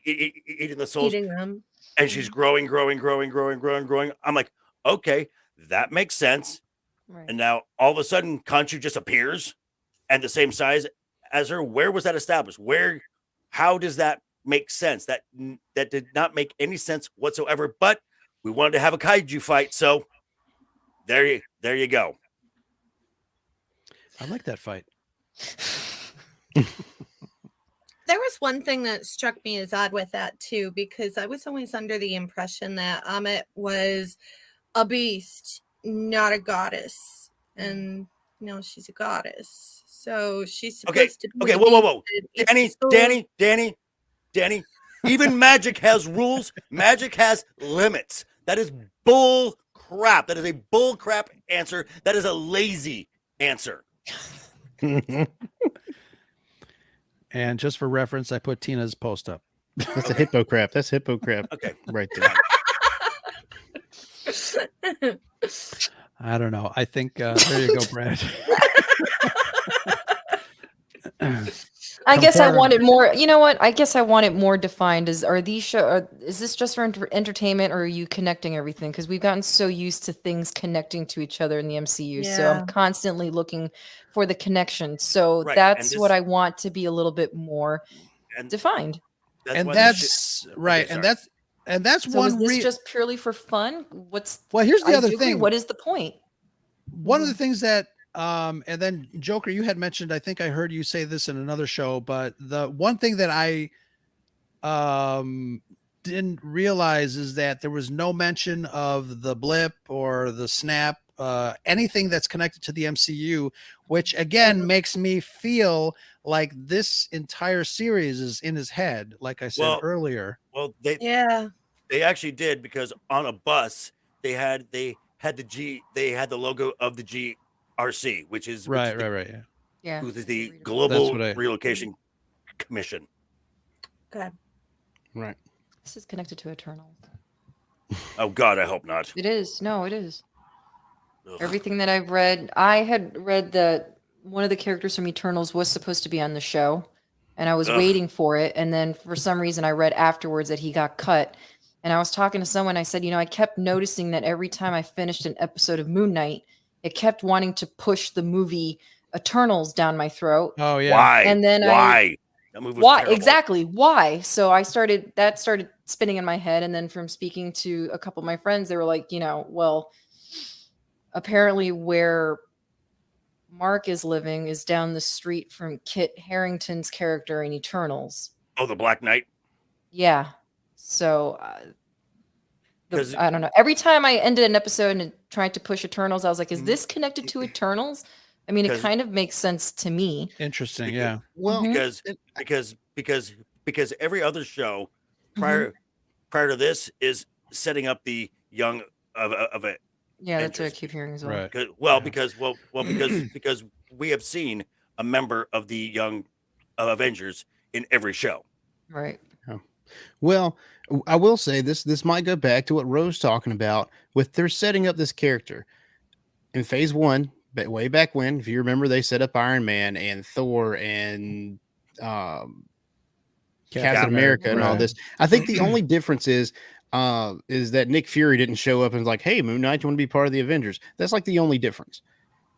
F: eating the souls,
E: Eating them.
F: and she's growing. I'm like, okay, that makes sense.
H: Right.
F: And now all of a sudden, Khonshu just appears and the same size as her. Where was that established? How does that make sense? That did not make any sense whatsoever. But we wanted to have a kaiju fight, so there you go.
B: I like that fight.
E: There was one thing that struck me as odd with that too, because I was always under the impression that Amit was a beast, not a goddess. And no, she's a goddess. So she's supposed to be.
F: Okay, whoa.
E: It's
F: Danny. Even magic has rules. Magic has limits. That is bull crap. That is a bull crap answer. That is a lazy answer.
B: And just for reference, I put Tina's post up.
G: That's a hippo crap. That's hippo crap
F: Okay.
G: right there.
B: I don't know. I think there you go, Brad.
H: I guess I
B: Compare-
H: want it more. You know what? I guess I want it more defined. Is this just for entertainment, or are you connecting everything? Because we've gotten so used to things connecting to each other in the MCU. So
E: Yeah.
H: I'm constantly looking for the connection. So
F: Right,
H: that's
F: and
H: what
F: this-
H: I want to be a little bit more
F: And
H: defined.
B: And
F: why
B: that's right.
F: Okay,
B: And
F: sorry.
B: that's
H: So is
B: one.
H: this just purely for fun?
B: Well, here's the
H: I
B: other
H: do agree.
B: thing.
H: What is the point?
B: One of the things that and then Joker, you had mentioned, I think I heard you say this in another show, but the one thing that I didn't realize is that there was no mention of the blip or the snap anything that's connected to the MCU, which again makes me feel like this entire series is in his head, like I said earlier.
F: Well,
E: Yeah.
F: they actually did, because on a bus they had the logo of the GRC, which is
B: Right.
F: the
H: Yeah.
F: who is the
B: That's
F: Global
B: what I-
F: Relocation Commission.
E: Okay.
G: Right.
H: This is connected to Eternal.
F: Oh God, I hope not.
H: It is. No, it is.
F: Ugh.
H: Everything that I've read, I had read that one of the characters from Eternals was supposed to be on the show, and I was
F: Ugh.
H: waiting for it. And then for some reason, I read afterwards that he got cut. And I was talking to someone. I said, I kept noticing that every time I finished an episode of Moon Knight, it kept wanting to push the movie Eternals down my throat.
B: Oh yeah.
F: Why?
H: And then
F: why? That movie was
H: Why
F: terrible.
H: exactly? Why? So I started spinning in my head, and then from speaking to a couple of my friends, they were like, well, apparently where Mark is living is down the street from Kit Harington's character in Eternals.
F: Oh, the Black Knight.
H: Yeah. So
F: Because
H: I don't know. Every time I ended an episode and tried to push Eternals, I was like, is
F: Mhm.
H: this connected to Eternals? I mean, it
F: 'Cause-
H: kind of makes sense to me.
B: Interesting. Yeah.
G: Well,
H: Mhm.
F: because every other show prior to this is setting up the young of it.
H: Yeah, that's what I
F: Interesting.
H: keep hearing as well.
B: Right.
F: Because we have seen a member of the young Avengers in every show.
H: Right.
G: Well, I will say this might go back to what Rose talking about with they're setting up this character in phase 1, but way back when, if you remember, they set up Iron Man and Thor and Captain America and all
B: right.
G: this. I think the only difference is that Nick Fury didn't show up and was like, "Hey, Moon Knight, you want to be part of the Avengers?" That's like the only difference.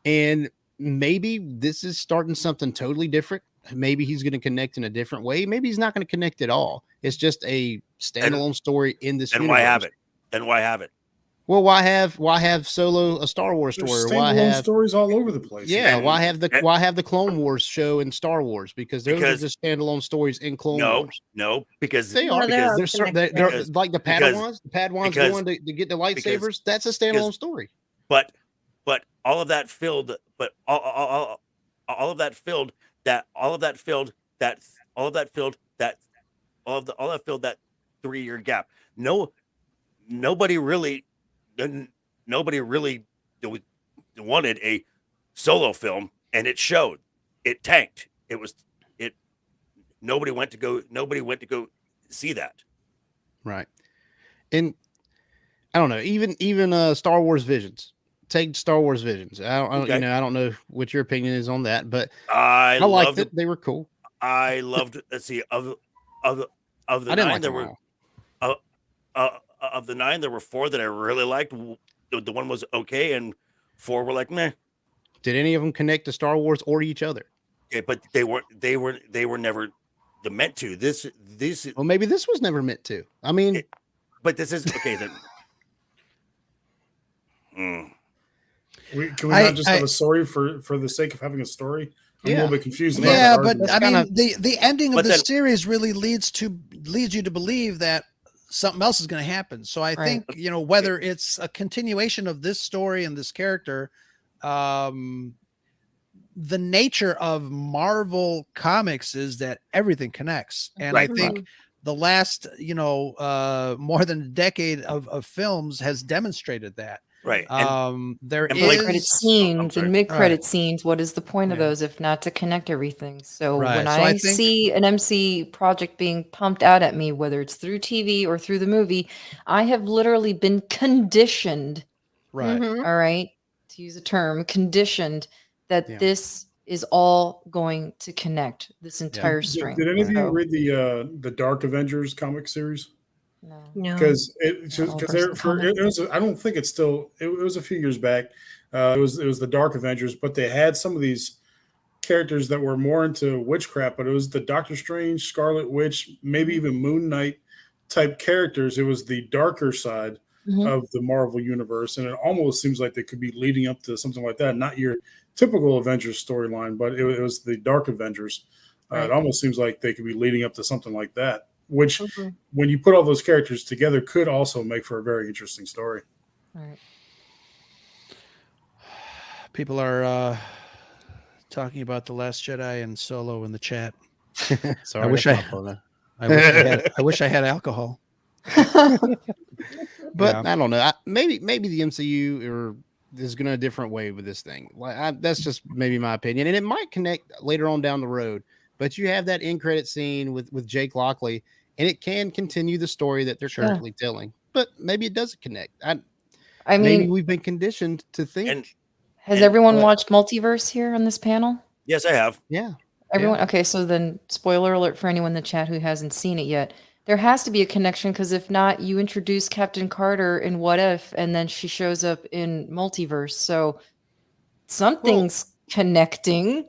G: And maybe this is starting something totally different. Maybe he's going to connect in a different way. Maybe he's not going to connect at all. It's just a standalone story in this
F: And
G: universe.
F: why have it? Then why have it?
G: Well, why have Solo a Star Wars
C: There's
G: story? Or why
C: standalone
G: have
C: stories all over the place.
G: yeah?
F: And-
G: why have the Clone Wars show in Star Wars? Because those are
F: Because-
G: just standalone stories in Clone Wars.
F: No, because
G: They
E: No,
G: are
E: they're
G: because
E: all
G: they're
F: connected.
G: like the
F: Because-
G: Padawans. The Padawans
F: because-
G: going to get the lightsabers. That's a standalone story.
F: but all of that filled all of that filled that 3-year gap. Nobody really wanted a Solo film, and it showed. It tanked. Nobody went to go see that.
G: Right. And I don't know, even Star Wars Visions. Take Star Wars Visions. I don't
F: Okay.
G: I don't know what your opinion is on that, but
F: I
G: I liked
F: loved
G: it. They were cool.
F: I loved. Let's see. Of the
G: I didn't
F: 9,
G: like
F: there
G: them
F: were
G: all.
F: of the 9, there were 4 that I really liked. The one was okay, and 4 were like meh.
G: Did any of them connect to Star Wars or each other?
F: Okay, but they were never meant to. This
G: Well, maybe this was never meant to. I mean,
F: but this is okay then. Mm.
C: Can we not just have a story for the sake of having a story? I'm a little bit confused. About
B: Yeah,
C: that
B: but
C: argument.
B: I
G: That's
B: mean, the ending of
F: But
B: the
F: then-
B: series really leads you to believe that something else is going to happen. So I
H: Right.
B: think whether it's a continuation of this story and this character, the nature of Marvel comics is that everything connects, and
F: Right.
B: I think the last more than a decade of films has demonstrated that.
F: Right. And
B: There
F: and
B: is
F: Blake-
H: Credit
F: I'm
H: scenes
F: sorry.
H: and mid-credit scenes. What is the point of
B: Yeah.
H: those if not to connect everything? So
B: Right.
H: when
B: So
H: I
B: I think-
H: see an MC project being pumped out at me, whether it's through TV or through the movie, I have literally been conditioned,
B: right.
E: Mhm.
H: all right, to use a term, conditioned that
G: Yeah.
H: this is all going to connect this entire string.
C: Did any of you
H: So,
C: read the Dark Avengers comic series?
H: no.
E: No.
C: Because
H: All personal
C: it was I don't think it's still it was a few years back. It was the Dark Avengers, but they had some of these characters that were more into witchcraft, but it was the Doctor Strange, Scarlet Witch, maybe even Moon Knight type characters. It was the darker side
H: Mhm.
C: of the Marvel universe, and it almost seems like they could be leading up to something like that. Not your typical Avengers storyline, but it was the Dark Avengers.
H: Right.
C: It almost seems like they could be leading up to something like that, which
E: Mhm.
C: when you put all those characters together could also make for a very interesting story.
H: Right.
B: People are talking about The Last Jedi and Solo in the chat.
G: Sorry,
B: I wish
G: that's
B: I,
G: my fault, though.
B: I wish I had alcohol.
G: But
B: Yeah.
G: I don't know. Maybe the MCU is going a different way with this thing. That's just maybe my opinion, and it might connect later on down the road. But you have that end credit scene with Jake Lockley, and it can continue the story that they're currently telling. But maybe it doesn't connect.
H: I
G: Maybe
H: mean,
G: we've been conditioned to think.
F: And
H: has
F: and
H: everyone
G: but-
H: watched Multiverse here on this panel?
F: yes, I have.
G: yeah,
H: Everyone? Okay, so then spoiler alert for anyone in the chat who hasn't seen it yet. There has to be a connection because if not, you introduce Captain Carter in What If, and then she shows up in Multiverse. So something's connecting.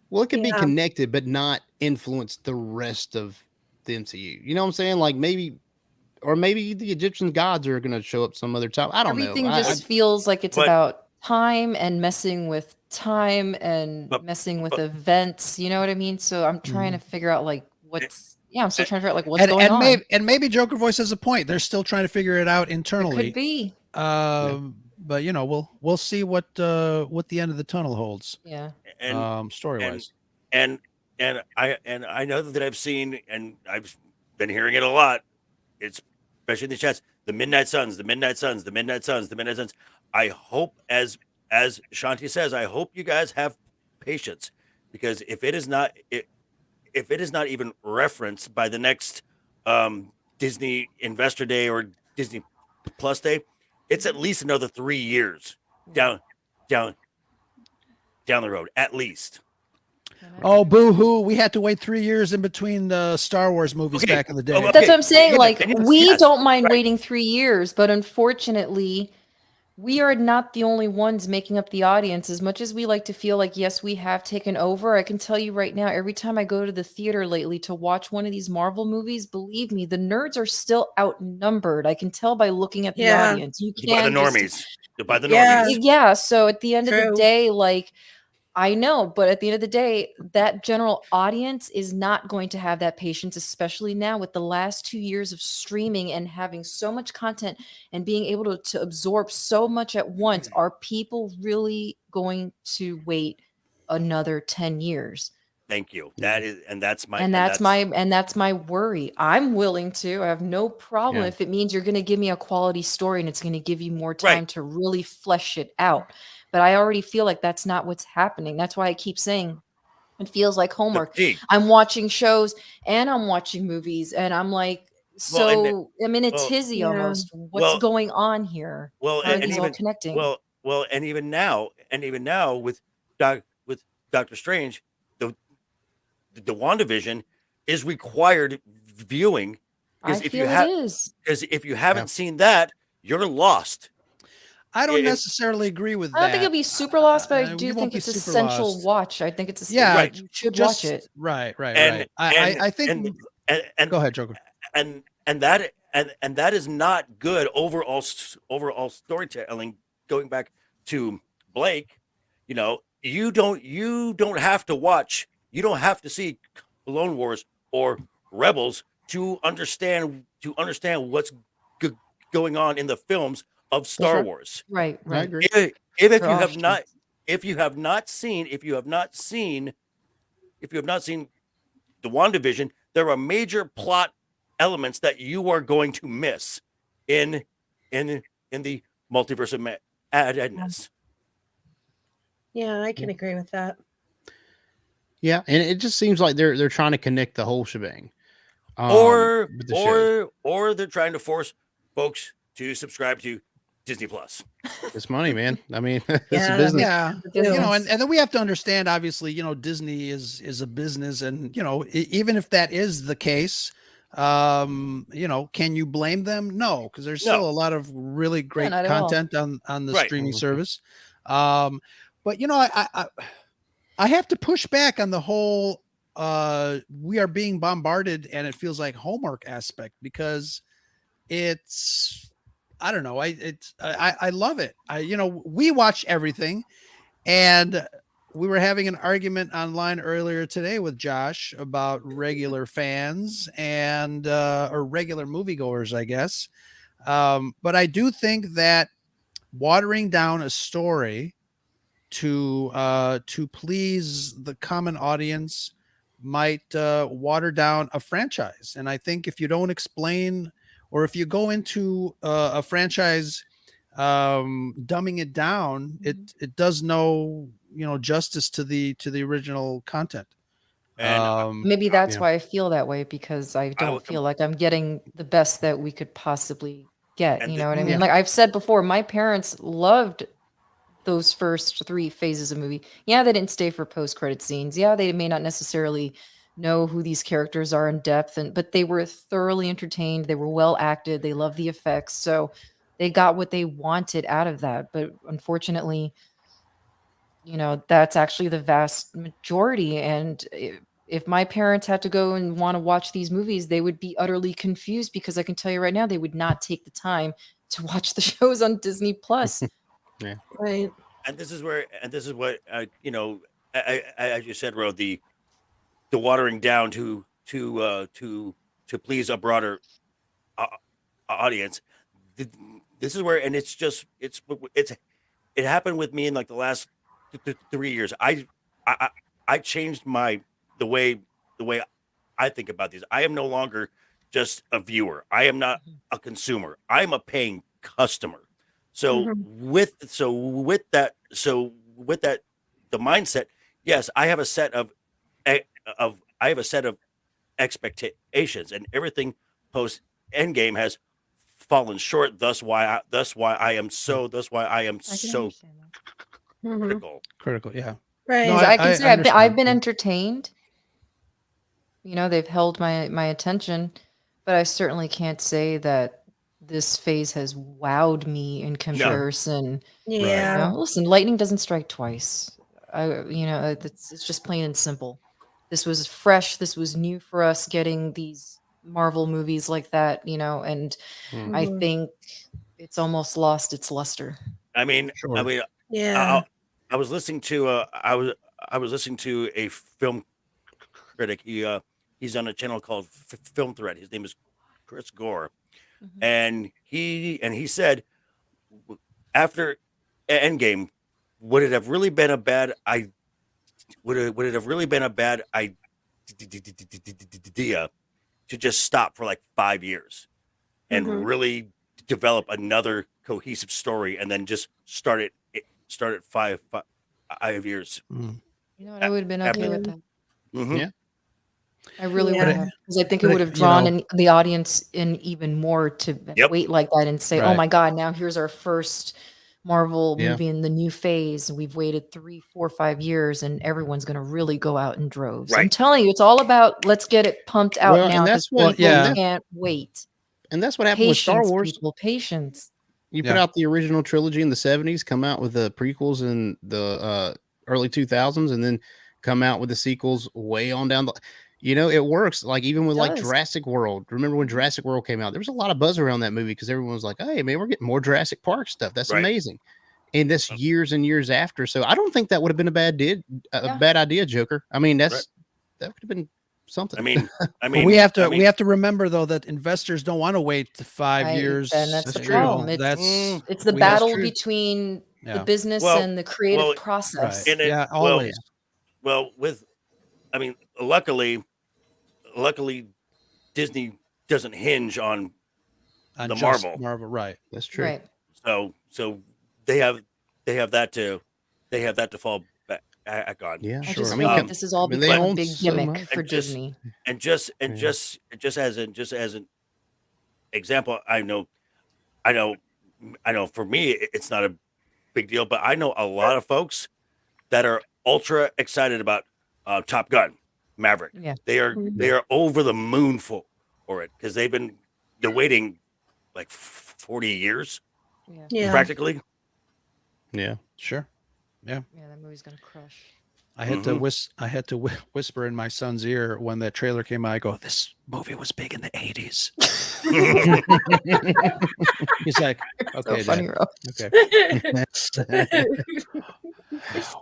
G: well, it can be
E: Yeah.
G: connected, but not influence the rest of the MCU. You know what I'm saying? Like maybe the Egyptian gods are going to show up some other time. I don't
H: Everything
G: know.
H: just feels like it's
F: but-
H: about time and messing with time and
F: But-
H: messing with
F: but-
H: events. You know what I mean? So I'm trying to figure out like what's. Yeah, I'm still trying to figure out like what's going on.
B: Maybe Joker Voice has a point. They're still trying to figure it out
H: It
B: internally.
H: could be.
B: But you know, we'll see what the end of the tunnel holds.
H: Yeah.
F: And
B: Story wise.
F: and I know that I've seen, and I've been hearing it a lot. It's especially in the chats. The Midnight Suns, the Midnight Suns, the Midnight Suns, the Midnight Suns. I hope, as Shanti says, I hope you guys have patience, because if it is not even referenced by the next Disney Investor Day or Disney Plus Day, it's at least another 3 years down the road, at least.
B: Oh, boo hoo! We had to wait 3 years in between the Star Wars movies
F: Okay.
B: back in the day.
F: Okay.
H: That's what I'm saying.
F: Yeah,
H: Like,
F: yes,
H: we
F: yes,
H: don't mind
F: right.
H: waiting 3 years, but unfortunately, we are not the only ones making up the audience. As much as we like to feel like, yes, we have taken over, I can tell you right now, every time I go to the theater lately to watch one of these Marvel movies, believe me, the nerds are still outnumbered. I can tell by looking at the
E: Yeah.
H: audience. You
F: By the
H: can't just-
F: normies. By the
E: Yeah.
F: normies.
H: Yeah, so at the end of
E: True.
H: the day, like, I know, but at the end of the day, that general audience is not going to have that patience, especially now with the last 2 years of streaming and having so much content and being able to absorb so much at once. Are people really going to wait another 10 years?
F: Thank you.
G: Yeah.
F: That's my
H: That's my worry. I'm willing to. I have no problem
G: Yeah.
H: if it means you're going to give me a quality story and it's going to give you more time
F: Right.
H: to really flesh it out. But I already feel like that's not what's happening. That's why I keep saying it feels like homework.
F: Gee,
H: I'm watching shows and I'm watching movies and I'm like,
F: Well, and
H: I'm in a
F: well,
H: tizzy
E: Yeah.
H: almost. What's
F: well,
H: going on here?
F: well,
H: How are
F: and
H: these all
F: even
H: connecting?
F: well, and even now with Doctor Strange, the WandaVision is required viewing,
H: I
F: because
H: feel it is.
F: if you haven't seen that, you're lost.
B: I don't
F: It-
B: necessarily agree with
H: I don't think
B: that.
H: it'll be super lost, but I
B: you
H: do
B: won't
H: think
B: be
H: it's
B: super
H: essential
B: lost.
H: watch. I think it's a
B: Yeah,
F: Right.
H: you should
B: Just
H: watch it.
B: right.
F: And
B: I think.
F: and
B: Go ahead, Joker.
F: and that is not good overall storytelling. Going back to Blake, you don't have to watch, you don't have to see Clone Wars or Rebels to understand what's going on in the films of Star
G: right.
F: Wars.
H: Right,
G: I
H: right.
G: agree.
F: If
H: They're
F: you have not
H: offshoots.
F: if you have not seen the WandaVision, there are major plot elements that you are going to miss in the multiverse of madness.
E: Yeah, I can agree with that.
G: Yeah, and it just seems like they're trying to connect the whole shebang.
F: Or
G: with the show.
F: or they're trying to force folks to subscribe to Disney Plus.
G: It's money, man. I mean, it's
E: Yeah.
G: a business.
B: Yeah,
H: It is.
B: and then we have to understand, obviously, Disney is a business, and even if that is the case, can you blame them? No, because there's still
F: No.
B: a lot of really great
H: not at all.
B: content on the
F: Right.
B: streaming
G: Mhm.
B: service. But I have to push back on the whole we are being bombarded and it feels like homework aspect, because it's, I don't know, I love it. We watch everything, and we were having an argument online earlier today with Josh about regular fans and or regular moviegoers, I guess. But I do think that watering down a story to please the common audience might water down a franchise. And I think if you don't explain, or if you go into a franchise dumbing it down, it does no justice to the original content.
F: And
H: Maybe that's
G: Yeah.
H: why I feel that way, because I
F: will
H: don't
F: com-
H: feel like I'm getting the best that we could possibly get.
F: And
H: You
F: the-
H: know what I mean?
B: Yeah.
H: Like I've said before, my parents loved those first 3 phases of movie. Yeah, they didn't stay for post-credit scenes. Yeah, they may not necessarily know who these characters are in depth, but they were thoroughly entertained. They were well acted. They loved the effects. So they got what they wanted out of that. But unfortunately, that's actually the vast majority. And if my parents had to go and want to watch these movies, they would be utterly confused, because I can tell you right now, they would not take the time to watch the shows on Disney Plus.
E: Right.
F: and this is what as you said, Ro, the watering down to please a broader uh, audience. This is where, and it happened with me in like the last 3 years. I I changed the way the way I think about these. I am no longer just a viewer. I am not a consumer. I'm a paying customer. So
E: Mhm.
F: with that the mindset, yes, I have a set of e- I have a set of expectations, and everything post Endgame has fallen short. Thus why I am
H: I can
F: so
H: understand that.
E: Mhm.
F: critical.
B: Critical, yeah.
E: Right.
B: No,
H: 'Cause I can say I've
B: understand,
H: been
B: yeah.
H: entertained. They've held my attention, but I certainly can't say that this phase has wowed me in comparison.
E: Yeah.
H: Listen, lightning doesn't strike twice. It's just plain and simple. This was fresh. This was new for us, getting these Marvel movies like that. And
G: Mm.
H: I
E: Mhm.
H: think it's almost lost its luster.
F: I mean, I
B: Sure.
F: mean,
E: Yeah.
F: I was listening to I was listening to a film critic. He's on a channel called Film Thread. His name is Chris Gore,
H: Mhm.
F: and he said after Endgame, would it have really been a bad I would it have really been a bad idea to just stop for like 5 years and
E: Mhm.
F: really develop another cohesive story, and then just start at 5 years.
B: Mm.
H: You know what? I would have been okay with that.
F: Mm-hmm.
G: Yeah.
H: I really
E: Yeah.
H: would have, because I think it
B: but
H: would have
B: you
H: drawn
B: know,
H: in the audience in even more to
F: Yep.
H: wait like that and say, "Oh
B: Right.
H: my God, now here's our first Marvel
G: Yeah.
H: movie in the new phase. We've waited 3, 4, 5 years, and everyone's going to really go out in droves." I'm
F: Right.
H: telling you, it's all about let's get it pumped out
G: Well,
H: now,
G: and
H: because
G: that's what
H: people
B: yeah.
H: can't wait.
G: and that's what happened with Star
H: Patience,
G: Wars.
H: people, patience.
G: You put
B: Yeah.
G: out the original trilogy in the 70s, come out with the prequels in the early 2000s, and then come out with the sequels way on down the. It works. Like even with like
H: does.
G: Jurassic World. Remember when Jurassic World came out? There was a lot of buzz around that movie because everyone was like, "Hey, man, we're getting more Jurassic Park stuff. That's
F: Right.
G: amazing." And this years and years after, so I don't think that would have been a
H: Yeah.
G: bad idea, Joker. I mean, that
F: Right.
G: could have been something.
F: I mean,
B: But we have to
F: I mean,
B: we have to remember though that investors don't want to wait to 5 years.
H: And that's
G: That's
H: the
G: true.
H: problem.
B: That's
H: It's the
B: that's
H: battle
B: true.
H: between the
B: Yeah.
H: business
F: Well-
H: and the creative
F: well,
H: process.
F: in it,
B: Yeah,
F: well,
B: always.
F: well, luckily, Disney doesn't hinge on
B: On
F: the
B: just
F: Marvel.
B: right?
G: That's true.
H: Right.
F: So they have that to fall back on.
G: Yeah,
H: I
B: Sure.
H: just
B: I
H: feel
B: mean,
H: like this is all
G: I mean, they
H: become a
G: own
H: big
G: so
H: gimmick
G: much.
H: for
F: And just-
H: Disney.
F: And
G: Yeah.
F: just as an example, I know for me it's not a big deal, but I know a lot of folks that are ultra excited about Top Gun Maverick.
H: Yeah.
F: They are over the moon for it, because they're waiting like 40 years
H: Yeah.
E: Yeah.
F: practically.
G: Yeah.
B: Sure.
H: Yeah, that movie's gonna crush.
B: I had to whisper in my son's ear when that trailer came out. I go, "This movie was big in the '80s." He's like, "Okay,
H: So funny,
B: Dad.
H: Ro.
B: Okay."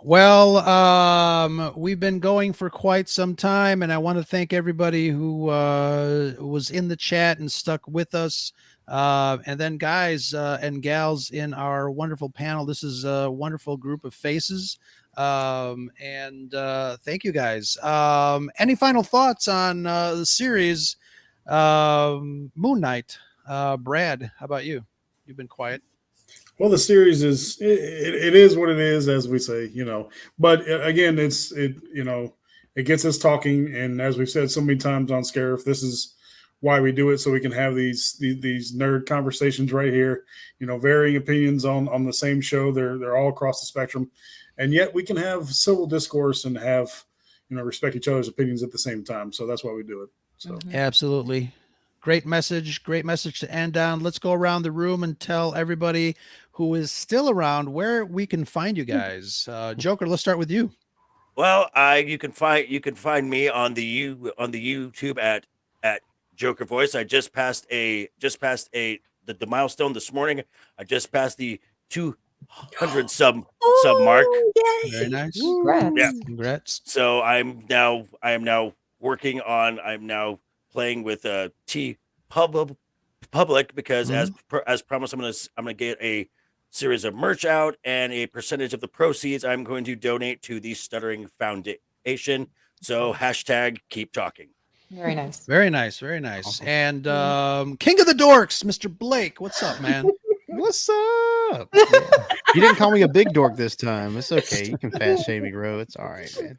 B: Well, we've been going for quite some time, and I want to thank everybody who was in the chat and stuck with us. And then guys and gals in our wonderful panel. This is a wonderful group of faces. And thank you guys. Any final thoughts on the series Moon Knight? Brad, how about you? You've been quiet.
C: Well, the series is it is what it is, as we say, But again, it gets us talking, and as we've said so many times on Scarif, this is why we do it, so we can have these nerd conversations right here. Varying opinions on the same show. They're all across the spectrum, and yet we can have civil discourse and have respect each other's opinions at the same time. So that's why we do it. So
B: Absolutely. Great message to end on. Let's go around the room and tell everybody who is still around where we can find you guys. Joker, let's start with you.
F: Well, you can find me on the YouTube at Joker Voice. I just passed the milestone this morning. I just passed the 200 sub mark.
E: Yay.
B: Very nice.
H: Congrats.
F: Yeah.
B: Congrats.
F: So I am now playing with T Public because as promised, I'm gonna get a series of merch out, and a percentage of the proceeds I'm going to donate to the Stuttering Foundation. So #keep talking.
H: Very nice.
B: Very nice. Very nice.
G: Awesome.
B: And King of the Dorks, Mr. Blake, what's up, man?
G: What's up? You didn't call me a big dork this time. It's okay. You can fat shame me, bro. It's all right, man.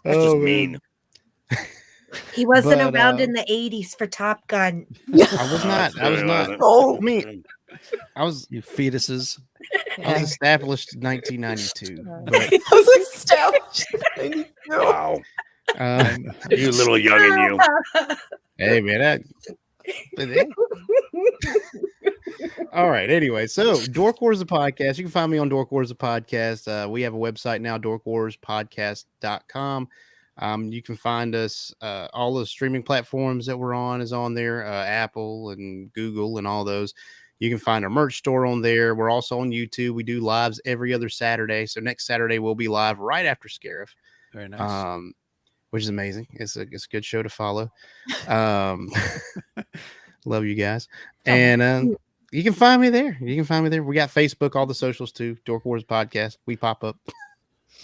F: That's just mean.
E: He wasn't
G: But,
E: around in the 80s for Top Gun.
G: I was not.
H: Oh,
G: I was
B: You fetuses.
G: established in 1992. But
H: I was like, established.
F: Wow, you little youngin', you.
G: hey, man, all right. Anyway, so Dork Wars the podcast. You can find me on Dork Wars the podcast. We have a website now, dorkwarspodcast.com. You can find us all the streaming platforms that we're on is on there, Apple and Google and all those. You can find our merch store on there. We're also on YouTube. We do lives every other Saturday. So next Saturday we'll be live right after Scarif.
B: Very nice.
G: Which is amazing. It's a good show to follow. Love you guys. And you can find me there. We got Facebook, all the socials too. Dork Wars Podcast. We pop up.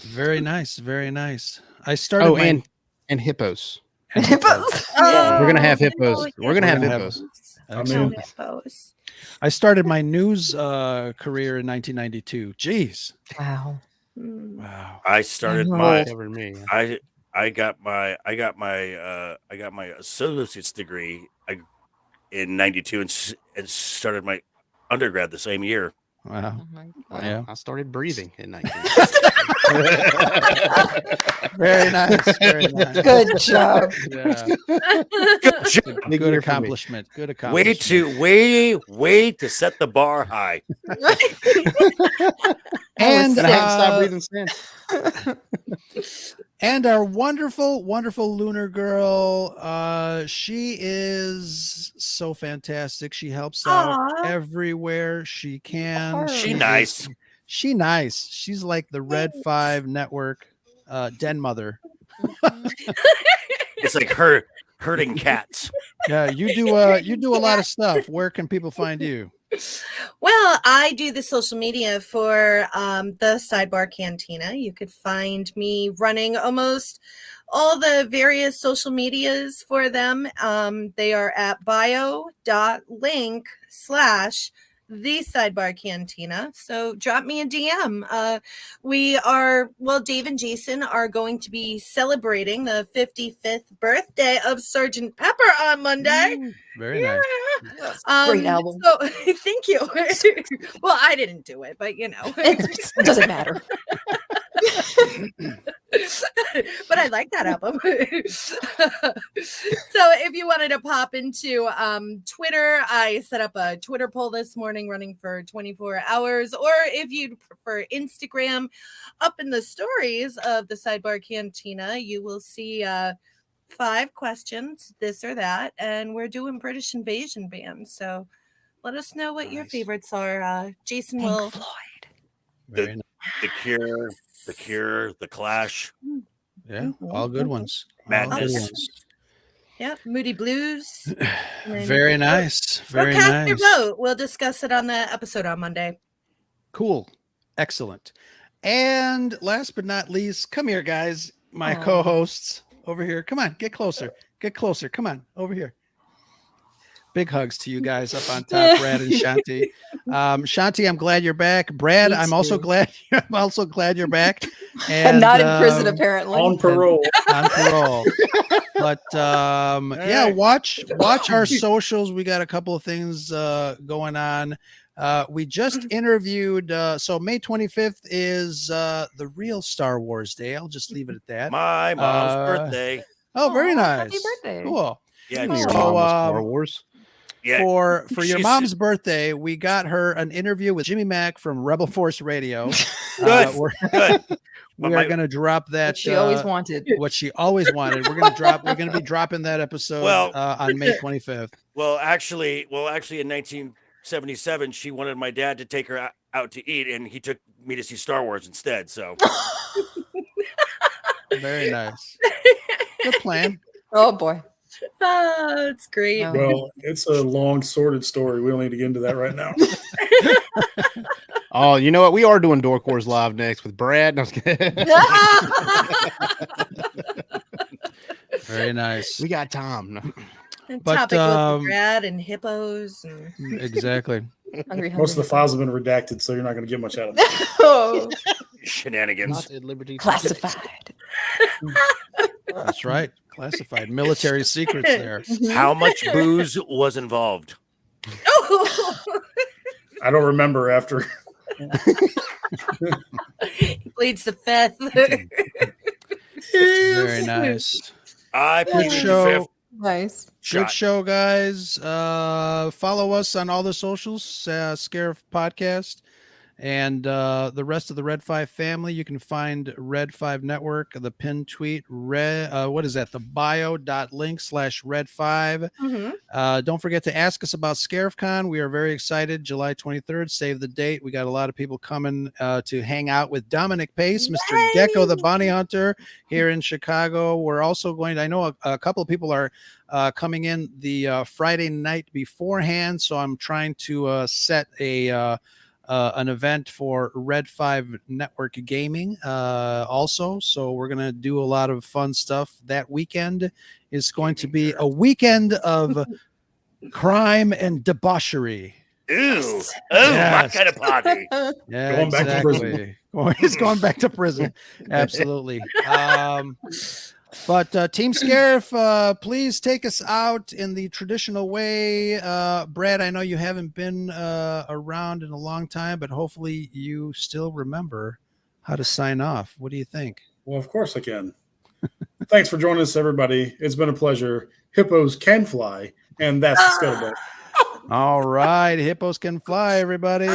B: Very nice. Very nice. I started
G: and hippos.
H: Hippos.
G: We're gonna have hippos. We're gonna have hippos.
E: Hippos.
B: I started my news career in 1992. Jeez.
H: Wow.
B: Wow.
F: I started
G: Covered me.
F: I got my associate's degree in 92 and started my undergrad the same year.
B: Wow.
H: Oh my God.
B: Yeah.
G: I started breathing in 19.
B: Very nice. Very nice.
H: Good job.
B: Yeah.
G: Big
B: Good
G: year for me.
B: accomplishment. Good
F: Way to set the bar high.
B: And
G: And I haven't stopped breathing since.
B: and our wonderful, wonderful lunar girl. She is so fantastic. She helps out
E: Aw.
B: everywhere she can.
H: Of
F: She
H: course.
F: nice.
B: She nice. She's like the Red 5 network den mother.
F: It's like her herding cats.
B: Yeah, you do a lot of stuff. Where can people find you?
E: Well, I do the social media for the Sidebar Cantina. You could find me running almost all the various social medias for them. They are at bio.link/the Sidebar Cantina. So drop me a DM. Dave and Jason are going to be celebrating the 55th birthday of Sgt. Pepper on Monday.
B: Ooh, very nice.
H: Great album.
E: So thank you. Well, I didn't do it, but
H: It doesn't matter.
E: but but I like that album. So if you wanted to pop into Twitter, I set up a Twitter poll this morning running for 24 hours. Or if you'd prefer Instagram, up in the stories of the Sidebar Cantina, you will see 5 questions, this or that. And we're doing British Invasion bands. So let us know what your favorites are. Jason
H: Pink
E: will.
H: Floyd.
B: Very nice.
F: The Cure, The Clash,
B: Yeah, all good ones. All good
F: Madness.
B: ones.
E: Yeah, Moody Blues.
B: Very nice. Very
E: Go cast your
B: nice.
E: vote. We'll discuss it on the episode on Monday.
B: Cool. Excellent. And last but not least, come here, guys. My
H: Aw.
B: co-hosts over here. Come on, get closer. Get closer. Come on, over here. Big hugs to you guys up on top, Brad and Shanti. Shanti, I'm glad you're back. Brad,
H: Me
B: I'm also
H: too.
B: glad. I'm also glad you're back.
H: And not in prison, apparently.
C: On parole.
B: On parole. But yeah, watch our socials. We got a couple of things going on. We just interviewed. So May 25th is the real Star Wars Day. I'll just leave it at that.
F: My mom's birthday.
B: Oh, very
H: Aw,
B: nice.
H: happy birthday.
B: Cool.
F: Yeah,
G: Your
B: So,
G: mom was Star Wars.
F: yeah.
B: For your
F: she's-
B: mom's birthday, we got her an interview with Jimmy Mack from Rebel Force Radio.
F: Good.
B: We're
F: Good.
B: we
F: But
B: are
F: my-
B: going to drop that.
H: What she always wanted.
B: What she always wanted. We're going to be dropping that episode
F: Well-
B: on May 25th.
F: Well, actually, in 1977, she wanted my dad to take her out to eat, and he took me to see Star Wars instead. So
B: Very nice. Good plan.
H: Oh boy.
E: It's great.
H: No.
C: Well, it's a long, sordid story. We don't need to get into that right now.
G: Oh, you know what? We are doing Dork Wars live next with Brad. No, I was kidding.
B: Very nice.
G: We got Tom. No.
E: The
B: But,
E: topic was Brad and hippos. And...
B: Exactly.
H: Hungry,
C: Most of the
H: hungry.
C: files have been redacted, so you're not going to get much out of it.
H: Oh,
F: shenanigans.
G: Not at liberty.
H: classified.
B: That's right. Classified military secrets there.
F: How much booze was involved?
C: I don't remember after.
E: He pleads the fifth.
B: Very nice.
F: I
B: Good
F: plead the
B: show.
F: fifth
H: Nice.
B: Good
F: shot.
B: show, guys. Follow us on all the socials, Scarif Podcast, and the rest of the Red 5 family. You can find Red 5 Network, the pinned tweet, what is that? The bio.link/Red5. Don't forget to ask us about ScarifCon. We are very excited. July 23rd, save the date. We got a lot of people coming to hang out with Dominic Pace, Mr. Gecko, the Bounty Hunter, here in Chicago. We're also going to, I know a couple of people are coming in the Friday night beforehand, so I'm trying to set an event for Red 5 Network Gaming also. So we're going to do a lot of fun stuff. That weekend is going to be a weekend of crime and debauchery.
F: Ew. Oh,
B: Yes.
F: my kind of party.
B: Yeah,
C: Going back to prison.
B: exactly. He's going back to prison. Absolutely. But Team Scarif, please take us out in the traditional way. Brad, I know you haven't been around in a long time, but hopefully you still remember how to sign off. What do you think?
C: Well, of course I can. Thanks for joining us, everybody. It's been a pleasure. Hippos can fly, and that's the Scuttlebutt.
B: All right, hippos can fly, everybody.